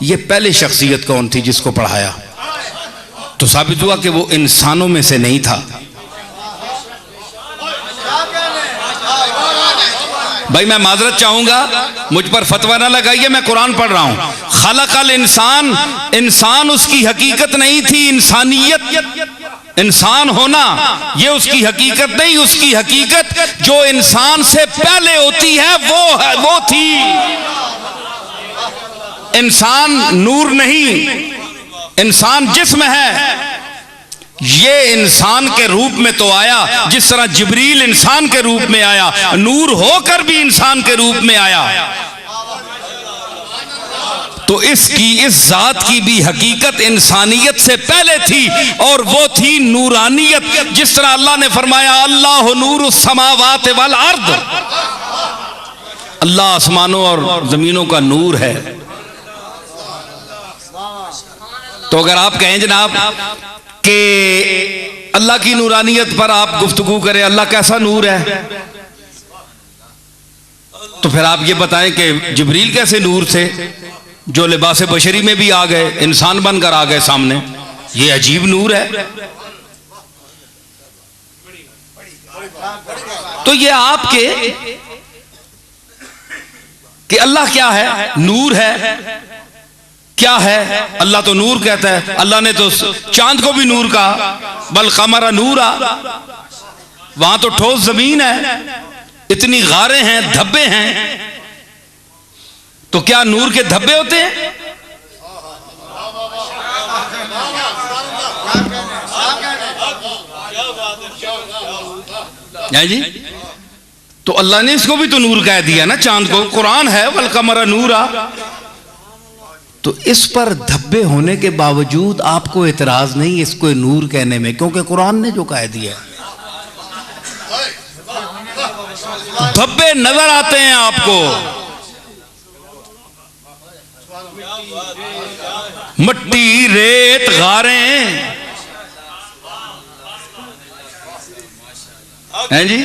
ये पहले शख्सियत कौन थी जिसको पढ़ाया? तो साबित हुआ कि वो इंसानों में से नहीं था। भाई मैं माजरत चाहूंगा, मुझ पर फतवा ना लगाइए, मैं कुरान पढ़ रहा हूं। खलकल इंसान, इंसान उसकी हकीकत नहीं थी। इंसानियत, इंसान होना ये उसकी हकीकत नहीं। उसकी हकीकत जो इंसान से पहले होती है वो थी। इंसान नूर नहीं, इंसान जिस्म है। ये इंसान के रूप में तो आया, जिस तरह जिब्रील इंसान के रूप में आया, नूर होकर भी इंसान के रूप में आया। तो इसकी, इस जात की भी हकीकत इंसानियत से पहले थी, और वो थी नूरानियत। जिस तरह अल्लाह ने फरमाया अल्लाह नूरुस समावात वल अर्द, अल्लाह आसमानों और जमीनों का नूर है। तो अगर आप कहें जनाब कि अल्लाह की नूरानियत पर आप गुफ्तगू करें, अल्लाह कैसा नूर है, तो फिर आप ये बताएं कि जिब्रील कैसे नूर थे, जो लिबास बशरी में भी आ गए, इंसान बनकर आ गए सामने। ये अजीब नूर है। तो ये आपके कि अल्लाह क्या है, नूर है, क्या है? अल्लाह तो नूर कहता है। अल्लाह ने तो चांद को भी नूर कहा, बल कमरा नूरा। वहां तो ठोस जमीन है, इतनी गारें हैं, धब्बे हैं, तो क्या नूर के धब्बे होते हैं? है जी। तो अल्लाह ने इसको भी तो नूर कह दिया ना, चांद को। कुरान है वल कमरा नूरा। तो इस पर धब्बे होने के बावजूद आपको एतराज नहीं इसको नूर कहने में, क्योंकि कुरान ने जो कह दिया। धब्बे नजर आते हैं आपको, मट्टी, रेत, गारें, हैं जी।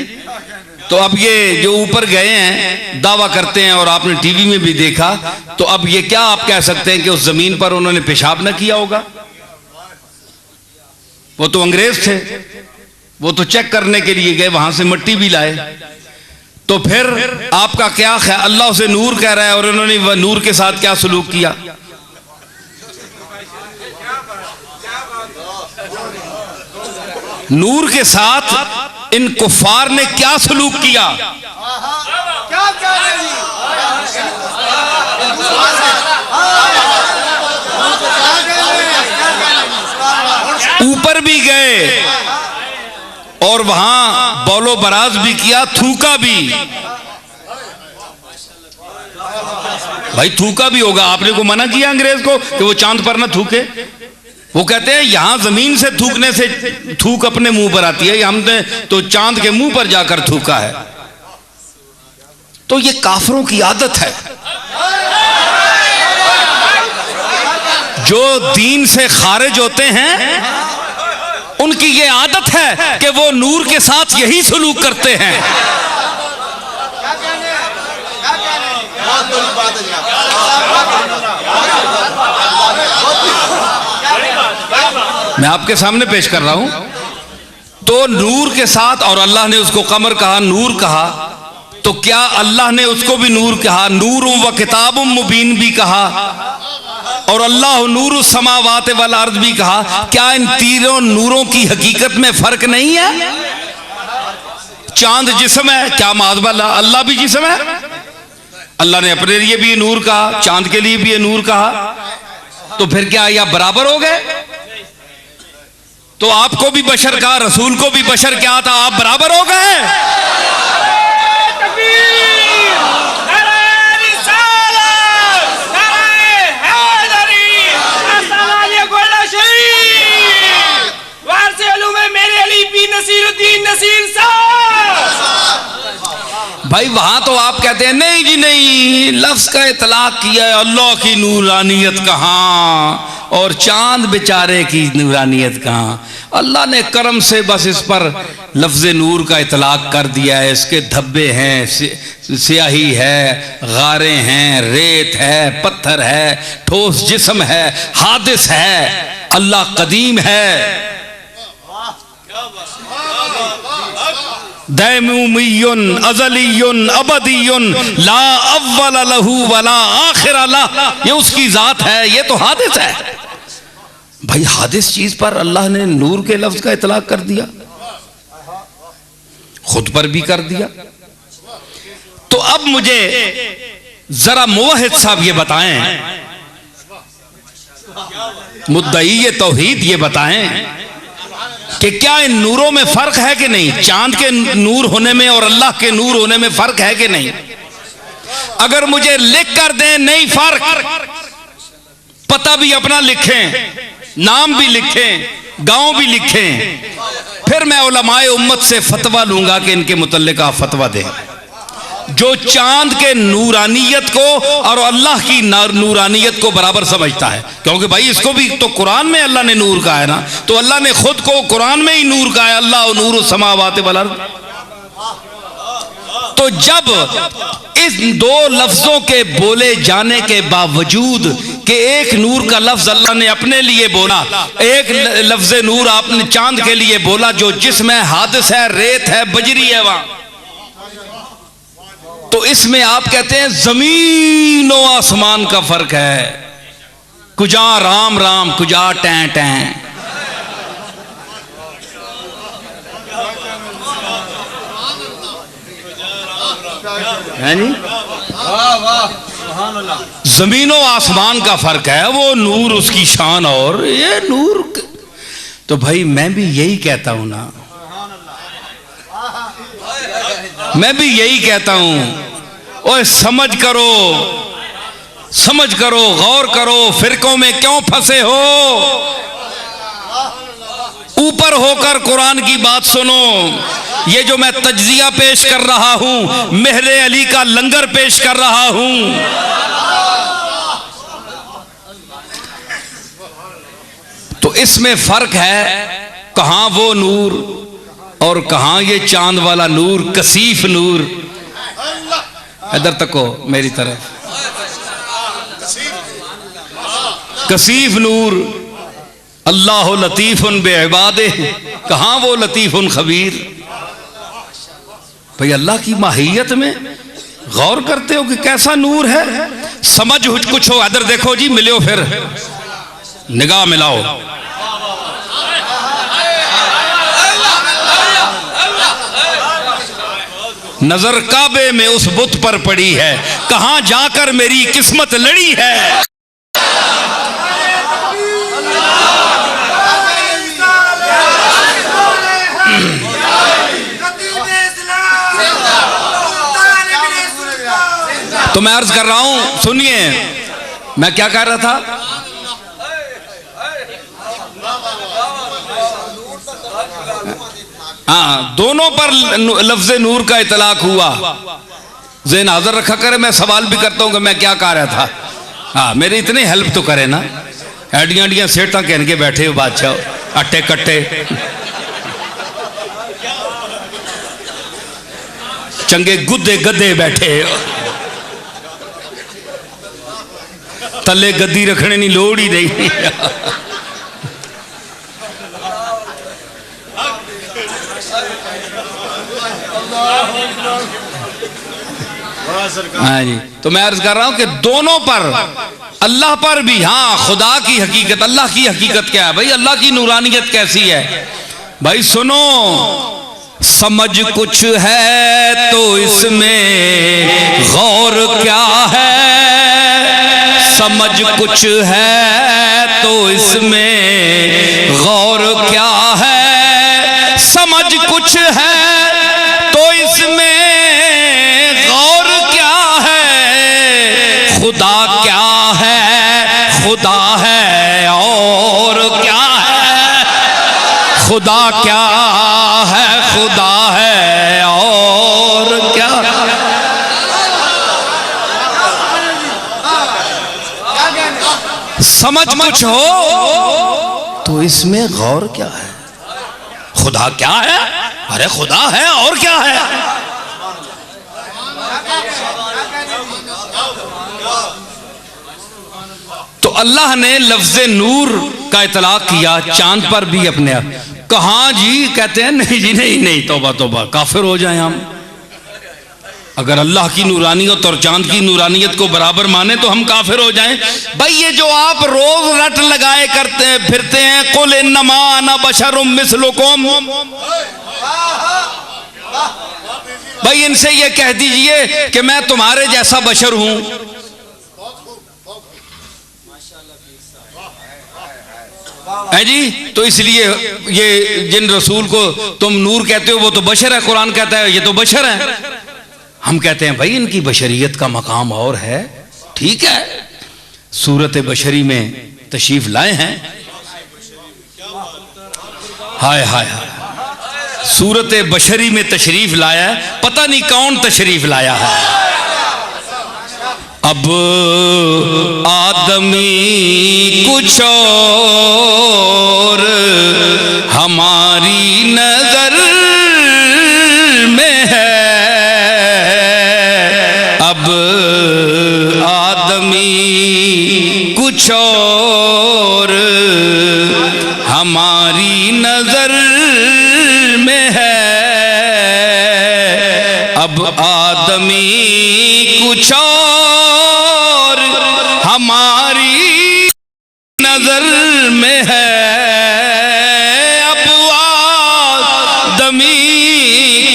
तो अब ये जो ऊपर गए हैं दावा करते हैं, और आपने टीवी में भी देखा, तो अब ये क्या आप कह सकते हैं कि उस जमीन पर उन्होंने पेशाब ना किया होगा? वो तो अंग्रेज थे, वो तो चेक करने के लिए गए, वहां से मिट्टी भी लाए। तो फिर आपका क्या ख्याल? अल्लाह उसे नूर कह रहा है, और उन्होंने नूर के साथ क्या सलूक किया? नूर के साथ इन कुफार ने क्या सलूक किया? ऊपर भी गए और वहां बौलो बराज भी किया, थूका भी। भाई थूका भी होगा, आपने को मना किया अंग्रेज को कि वो चांद पर ना थूके? वो कहते हैं यहां जमीन से थूकने से थूक अपने मुंह पर आती है, हमने तो चांद के मुंह पर जाकर थूका है। तो ये काफरों की आदत है, जो दीन से खारिज होते हैं उनकी ये आदत है कि वो नूर के साथ यही सलूक करते हैं। मैं आपके सामने पेश कर रहा हूं। तो नूर के साथ, और अल्लाह ने उसको कमर कहा, नूर कहा, तो क्या अल्लाह ने उसको भी नूर कहा? नूरुम व किताबुम मुबीन भी कहा, और अल्लाह नूरु समावात वल अर्द भी कहा। क्या इन तीनों नूरों की हकीकत में फर्क नहीं है? चांद जिस्म है, क्या माज़बल्ला अल्लाह भी जिस्म है? अल्लाह ने अपने लिए भी नूर कहा, चांद के लिए भी ये नूर कहा, तो फिर क्या यह बराबर हो गए? तो आपको भी बशर कहा, रसूल को भी बशर क्या था, आप बराबर हो गए? भाई वहां तो आप कहते हैं नहीं जी नहीं, लफ्ज का इतलाक किया है, अल्लाह की नूरानियत कहां और चांद बेचारे की नूरानियत कहां? अल्लाह ने करम से बस इस पर लफ्ज नूर का इतलाक कर दिया है। इसके धब्बे हैं, स्याही है, गारें हैं, रेत है, पत्थर है, ठोस जिस्म है, हादिस है, अल्लाह कदीम है, दैमुमियुन अज़लियुन अबदियुन ला अव्वल लहू वला आखिर लह। ये उसकी जात है, ये तो हादिस है। भाई हादिस चीज पर अल्लाह ने नूर के लफ्ज का इतलाक कर दिया, खुद पर भी कर दिया। तो अब मुझे जरा मुवहिद साहब ये बताएं मुद्दई ये तौहीद ये बताएं कि क्या इन नूरों में फर्क है कि नहीं? चांद के नूर होने में और अल्लाह के नूर होने में फर्क है कि नहीं? अगर मुझे लिख कर दें नहीं फर्क, पता भी अपना लिखें, नाम भी लिखें, गांव भी लिखें, फिर मैं उलमाए उम्मत से फतवा लूंगा कि इनके मुतल्लिक आप फतवा दें। जो चांद के नूरानियत को और अल्लाह की नूरानियत को बराबर समझता है, क्योंकि भाई इसको भी तो कुरान में अल्लाह ने नूर कहा है ना, तो अल्लाह ने खुद को कुरान में ही नूर कहा है, अल्लाह नूर समावात वल अर्द। तो जब इस दो लफ्जों के बोले जाने के बावजूद कि एक नूर का लफ्ज अल्लाह ने अपने लिए बोला, एक लफ्ज नूर आपने चांद के लिए बोला, जो जिसमें हादिस है, रेत है, बजरी है वहां, तो इसमें आप कहते हैं जमीन और आसमान का फर्क है। कुजा राम राम, कुजा टैं टैं। है नहीं? जमीनों आसमान का फर्क है, वो नूर उसकी शान और ये नूर। तो भाई मैं भी यही कहता हूं ना, मैं भी यही कहता हूं, ओए समझ करो, समझ करो, गौर करो, फिरकों में क्यों फंसे हो? ऊपर होकर कुरान की बात सुनो। ये जो मैं तज्जिया पेश कर रहा हूं, मेहरे अली का लंगर पेश कर रहा हूं, तो इसमें फर्क है, कहां वो नूर और कहां ये चांद वाला नूर, कसीफ नूर। इधर तको मेरी तरफ, कसीफ नूर, अल्लाह लतीफुन बेइबादे, कहां वो लतीफुन खबीर। भाई अल्लाह की माहियत में गौर करते हो कि कैसा नूर है, समझ कुछ हो। इधर देखो जी, मिलो, फिर निगाह मिलाओ। नजर काबे में उस बुत पर पड़ी है, कहां जाकर मेरी किस्मत लड़ी है। तो मैं अर्ज कर रहा हूं, सुनिए, मैं क्या कह रहा था? हाँ, दोनों पर लफ्ज नूर का इतलाक हुआ। ज़हन हाज़िर रखा करे, मैं सवाल भी करता हूं कि मैं क्या कह रहा था। हाँ, मेरी इतनी हेल्प तो करे ना। एडियां एडियां सेठा कहन के बैठे हो बादशाह, अट्टे कट्टे, चंगे गुद्दे गद्दे बैठे, तले गद्दी रखने की लोड़ ही नहीं। हाँ जी, तो मैं अर्ज कर रहा हूं कि दोनों पर, अल्लाह पर भी, हाँ, खुदा की हकीकत, अल्लाह की हकीकत क्या है भाई, अल्लाह की नूरानियत कैसी है भाई? सुनो, समझ कुछ है तो इसमें गौर क्या है, समझ कुछ है तो इसमें गौर क्या है, समझ कुछ है तो इसमें गौर क्या है, खुदा क्या है, खुदा है और क्या है, खुदा क्या है, खुदा है और क्या। समझ कुछ हो तो इसमें गौर क्या है, खुदा क्या है, अरे खुदा है और क्या है। तो अल्लाह ने लफ्ज नूर का इतलाक किया चांद पर भी अपने आप। कहां जी? कहते हैं नहीं जी, नहीं नहीं, तौबा तौबा, काफिर हो जाए हम। अगर अल्लाह की नूरानियत और चांद की नूरानियत को बराबर माने तो हम काफिर हो जाएं। भाई ये जो आप रोज रट लगाए करते हैं, फिरते हैं, कुल इन्नमा अना बशरुम मिस्लुकुम, भाई इनसे ये कह दीजिए कि मैं तुम्हारे जैसा बशर हूं। है जी। तो इसलिए ये जिन रसूल को तुम नूर कहते हो वो तो बशर है, कुरान कहता है ये तो बशर है। हम कहते हैं भाई इनकी बशरियत का मकाम और है, ठीक है। सूरत बशरी में तशरीफ लाए हैं, हाय हाय हाय, सूरत बशरी में तशरीफ लाया है, पता नहीं कौन तशरीफ लाया है। अब आदमी कुछ और हमारी नजर में है, अब आदमी कुछ और हमारी नजर में है, अब आदमी कुछ और हमारी नजर में है, अब आदमी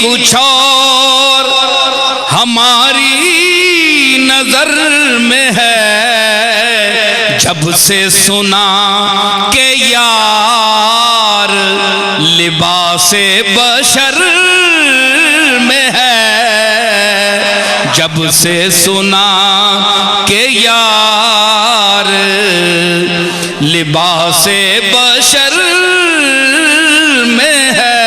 कुछ और हमारी नजर में है। जब से सुना के यार लिबासे बशर में है, जब से सुना के यार लिबासे बशर में है।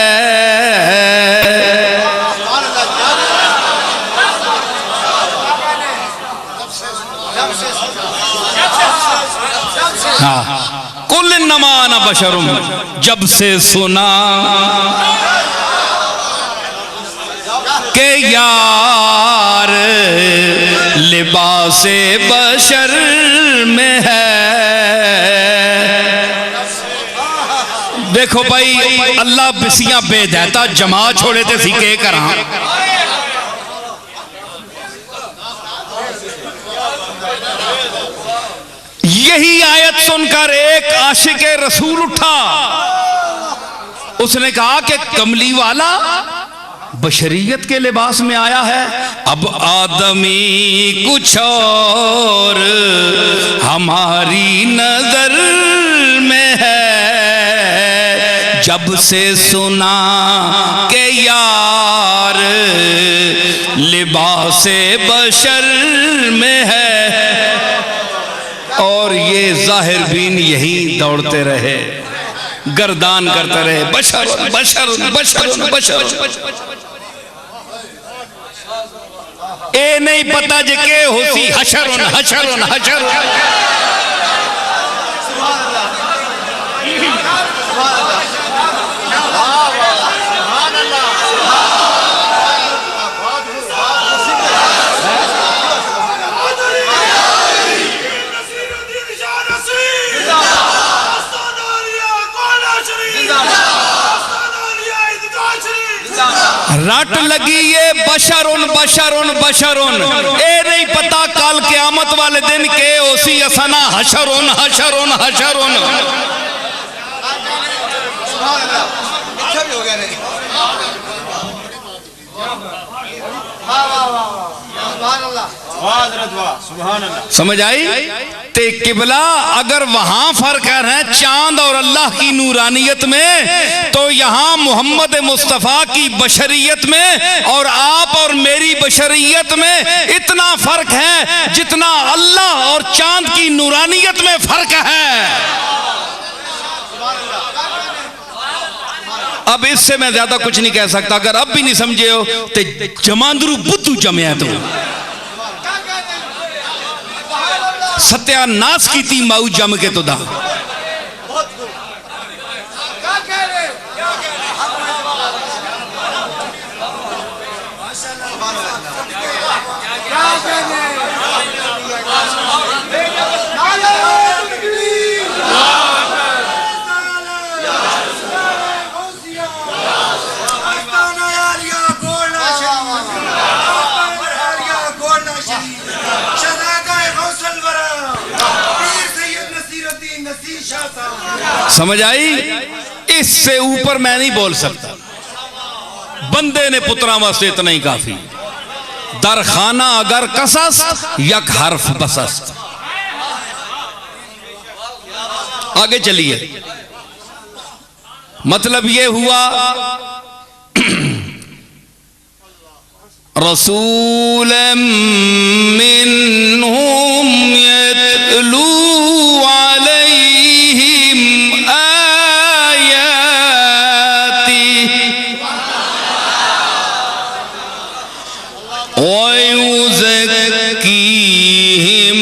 हाँ, कुल नमाना बशरुम, जब से सुना के यार लिबासे बशर में है। देखो भाई अल्लाह बिसियां बेदैता जमा छोड़े थे सीखे करा। यही आयत सुनकर एक आशिके रसूल उठा, उसने कहा कि कमली वाला बशरियत के लिबास में आया है, अब आदमी कुछ और हमारी नजर में है। जब से सुना के यार लिबासे बशर में है, और ये जाहिर बीन यही दौड़ते रहे, गर्दान करते रहे, बशर बशर बशर बशर। ए नहीं पता जे के होसी हशरुन हशरुन हशरुन। रट लगी ये बशरुन बशरुन बशरुन, ए नहीं पता कल क़यामत वाले दिन के ओसी असना हशरुन हशरुन हशरुन। समझ आई? ते किबला अगर वहां फर्क है चांद और अल्लाह की नूरानियत में, तो यहां मोहम्मद मुस्तफ़ा की बशरियत में और आप और मेरी बशरियत में इतना फर्क है जितना अल्लाह और चांद की नूरानियत में फर्क है। अब इससे मैं ज्यादा कुछ नहीं कह सकता। अगर अब भी नहीं समझे हो तो जमांदरू बुद्धू जमया तो सत्यानाश की थी माऊ जम के तो दा। समझ आई? इससे ऊपर मैं नहीं बोल सकता। बंदे ने पुत्रा वास्ते इतना ही काफी। दरखाना अगर कसस यक हर्फ बसस्त। आगे चलिए। मतलब ये हुआ रसूलन मिनहुम यतलू अलैहिम आयाति व युज़क्कीहिम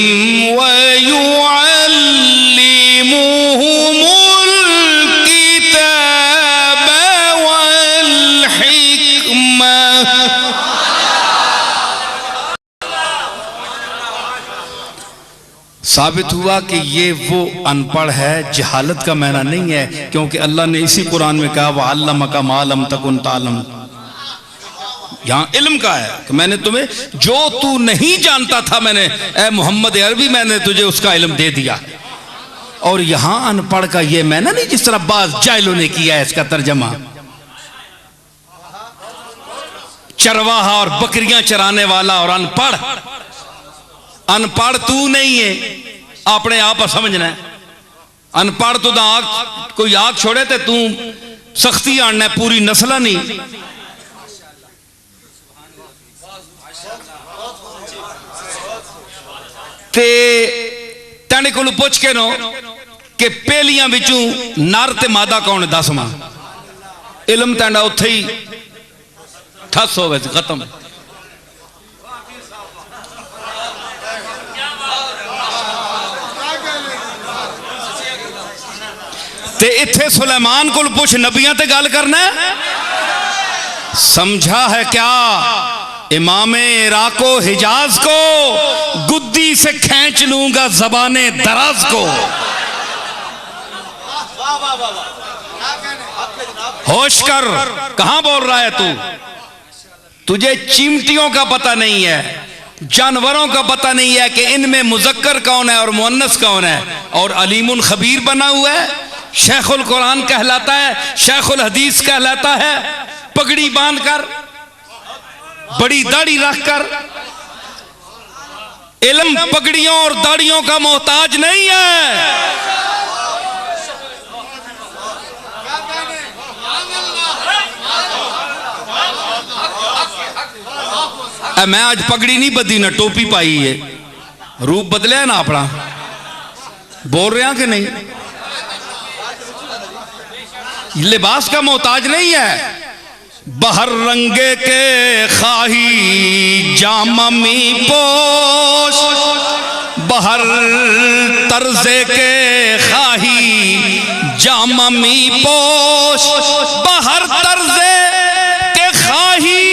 व युअल्लिमुहुमुल किताब वल हिकमा। साबित हुआ कि ये वो अनपढ़ है, जहालत का माना नहीं है, क्योंकि अल्लाह ने इसी कुरान में कहा वअल्लमका मा लम तकुन तालम। यहाँ इल्म का है कि मैंने तुम्हें जो तू नहीं जानता था, मैंने ए मोहम्मद अरबी मैंने तुझे उसका इल्म दे दिया। और यहाँ अनपढ़ का ये माना नहीं जिस तरह बाज जाहिलों ने किया है इसका तर्जमा। चरवाहा और बकरियां चराने वाला और अनपढ़। अनपढ़ तू नहीं है, अपने आप समझना है। अनपढ़ तो आग कोई आग छोड़े तो तू सख्ती आना है, पूरी नस्ल नहीं। ते तेने को पुछ के नो कि पहलियां विचों नर ते मादा कौन है, दसवां इलम तेना उत्थे ही ठस हो गए, खत्म। ते इत्थे सुलेमान को पुछ नबियां ते गल करना है। समझा है क्या इमामे इराको हिजाज को गुद्दी से खींच लूंगा जबाने दराज को। होश कर, कहां बोल रहा है तू? तुझे चिमटियों का पता नहीं है, जानवरों का पता नहीं है कि इनमें मुजक्कर कौन है और मुअन्नस कौन है। और अलीमुन खबीर बना हुआ है, शेखुल कुरान कहलाता है, शेखुल हदीस कहलाता है। पगड़ी बांधकर, बड़ी दाढ़ी रखकर, इल्म पगड़ियों और दाढ़ियों का मोहताज नहीं है। मैं आज पगड़ी नहीं बदली ना टोपी पाई है, रूप बदले ना अपना। बोल रहे हैं कि नहीं? लिबास का मोहताज नहीं है। बहर रंगे के खाही जाममी पोश, बहर तर्जे के खाही जाममी पोश, बहर तर्जे के खाही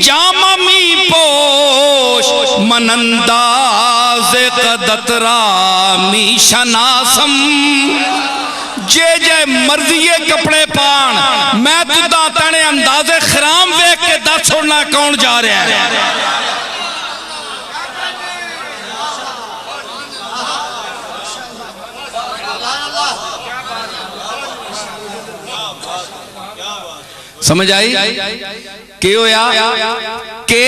जाममी पोश, मनंदाज कदतरा मी शनासम। जे जे मर्जी कपड़े पान, मैं तुदा तने अंदाजे खराम वेख के दस छोड़ना कौन जा रहा है। समझ आई? के होया के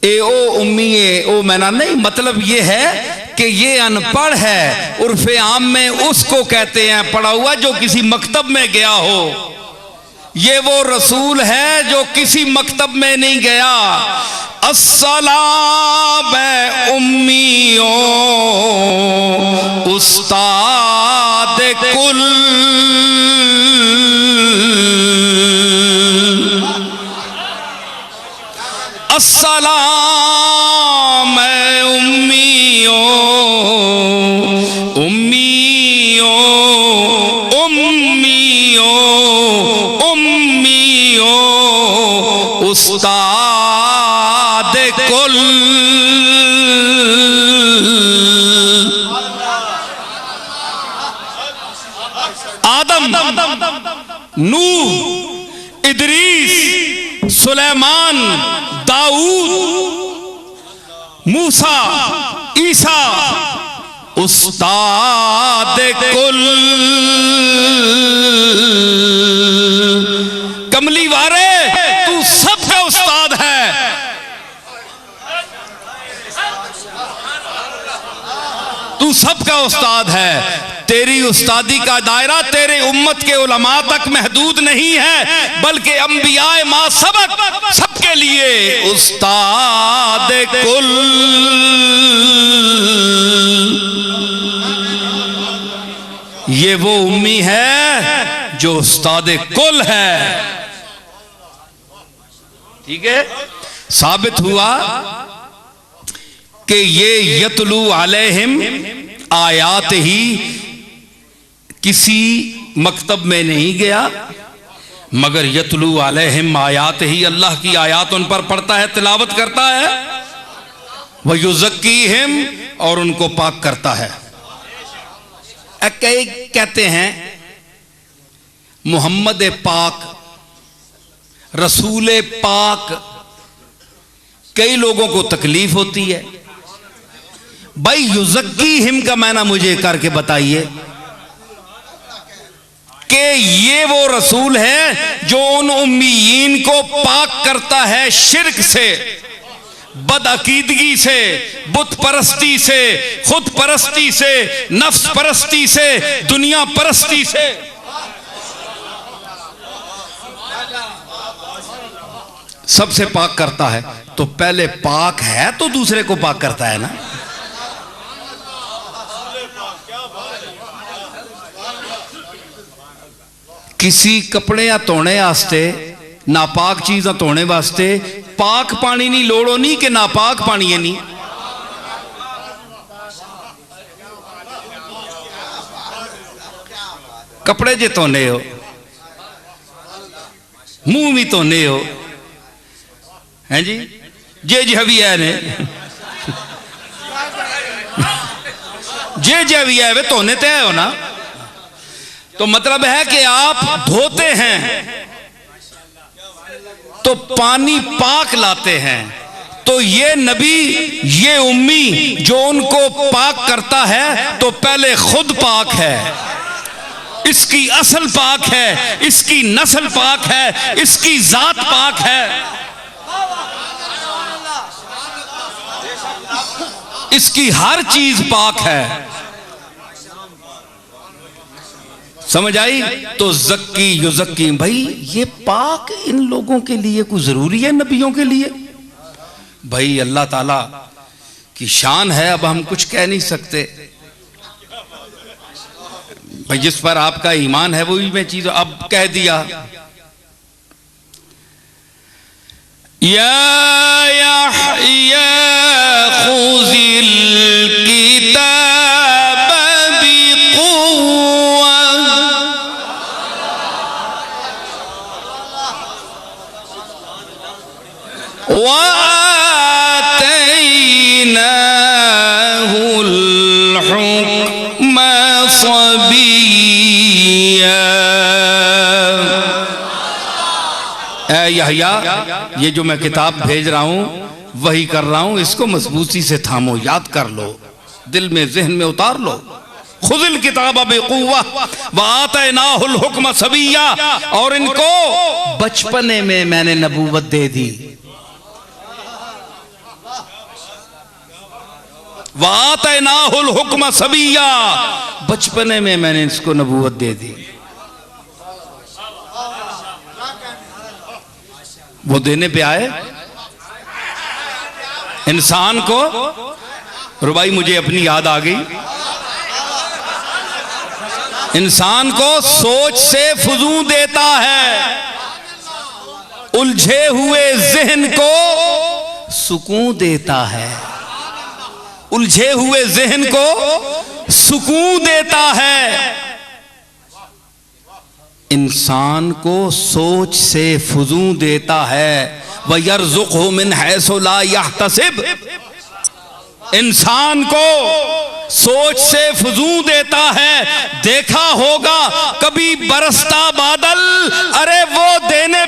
ए ओ उम्मी ओ मैना नहीं। मतलब ये है कि ये अनपढ़ है, उर्फे आम में उसको कहते हैं पढ़ा हुआ जो किसी मकतब में गया हो। ये वो रसूल है जो किसी मकतब में नहीं गया। अस्सलाम उम्मियों उस्ताद कुल, अस्सलाम उम्मियों उम्मियों उम्मियों उम्मियों उस्ताद कुल। आदम, नूह, इदरीस, सुलेमान, दाऊद, मूसा, ईसा, उस्ताद कुल। कमली वारे तू सबका उस्ताद है। तू सबका उस्ताद है। तेरी उस्तादी का दायरा तेरे उम्मत के उलमा तक महदूद नहीं है, बल्कि अंबियाए मा सबक सबके लिए उस्ताद कुल। ये वो उम्मी है जो उस्ताद कुल है। ठीक है, साबित हुआ कि ये यतलू अलैहिम आयात ही किसी मकतब में नहीं गया, मगर यतलू अलैहिम आयात ही अल्लाह की आयात उन पर पढ़ता है, तिलावत करता है। वह युज़क्कीहिम और उनको पाक करता है। कई कहते हैं मोहम्मद पाक, रसूल पाक। कई लोगों को तकलीफ होती है, भाई युज़क्कीहिम का माना मुझे करके बताइए कि ये वो रसूल है जो उन उम्मीयीन को पाक करता है शिर्क से, बदअकीदगी से, बुत परस्ती से, खुद परस्ती से, नफ्स परस्ती से, दुनिया परस्ती से। सबसे पाक करता है। तो पहले पाक है तो दूसरे को पाक करता है ना। किसी कपड़े या धोने वास्ते, नापाक चीज़ धोने वास्ते पाक पानी नहीं लोड़ो नहीं कि नापाक पानी है नहीं। कपड़े जे धोने हो, मुंह भी धोने हो, हैं जी, जे भी है ने जे भी है वे धोने ते हो ना। तो मतलब है कि आप धोते हैं तो पानी पाक लाते हैं। तो ये नबी, ये उम्मी जो उनको पाक करता है, तो पहले खुद पाक है, इसकी असल पाक है, इसकी नस्ल पाक है, इसकी जात पाक है, इसकी हर चीज पाक है। समझ आई? तो ज़क्की युज़क्की, भाई ये पाक इन लोगों के लिए कुछ जरूरी है, नबियों के लिए? भाई अल्लाह ताला की शान है, अब हम कुछ कह नहीं सकते। भाई जिस पर आपका ईमान है वही मैं चीज अब कह दिया। या खुज़िल किताब बिक़ुव्वा व आतैनाहुल हुक्म सबिय्या। ऐ यहया, ये जो मैं किताब भेज रहा हूं वही कर रहा हूं, इसको मजबूती से थामो, याद कर लो, दिल में जहन में उतार लो। खुज़िल किताब बिक़ुव्वा व आतैनाहुल हुक्म सबिय्या, और इनको बचपने में मैंने नबूवत दे दी। व आतैनाहुल हुक्म सबिय्या, बचपने में मैंने इसको नबूवत दे दी। वो देने पे आए इंसान को। रुबाई मुझे अपनी याद आ गई। इंसान को सोच से फुजू देता है, उलझे हुए जहन को सुकून देता है, उलझे हुए जहन को सुकून देता है। इंसान को सोच से फुजू देता है। व यर्ज़ुक़हु मिन हैसु ला यहतसिब, इंसान को सोच से फुजू देता है। देखा होगा कभी बरसता बादल, अरे वो देने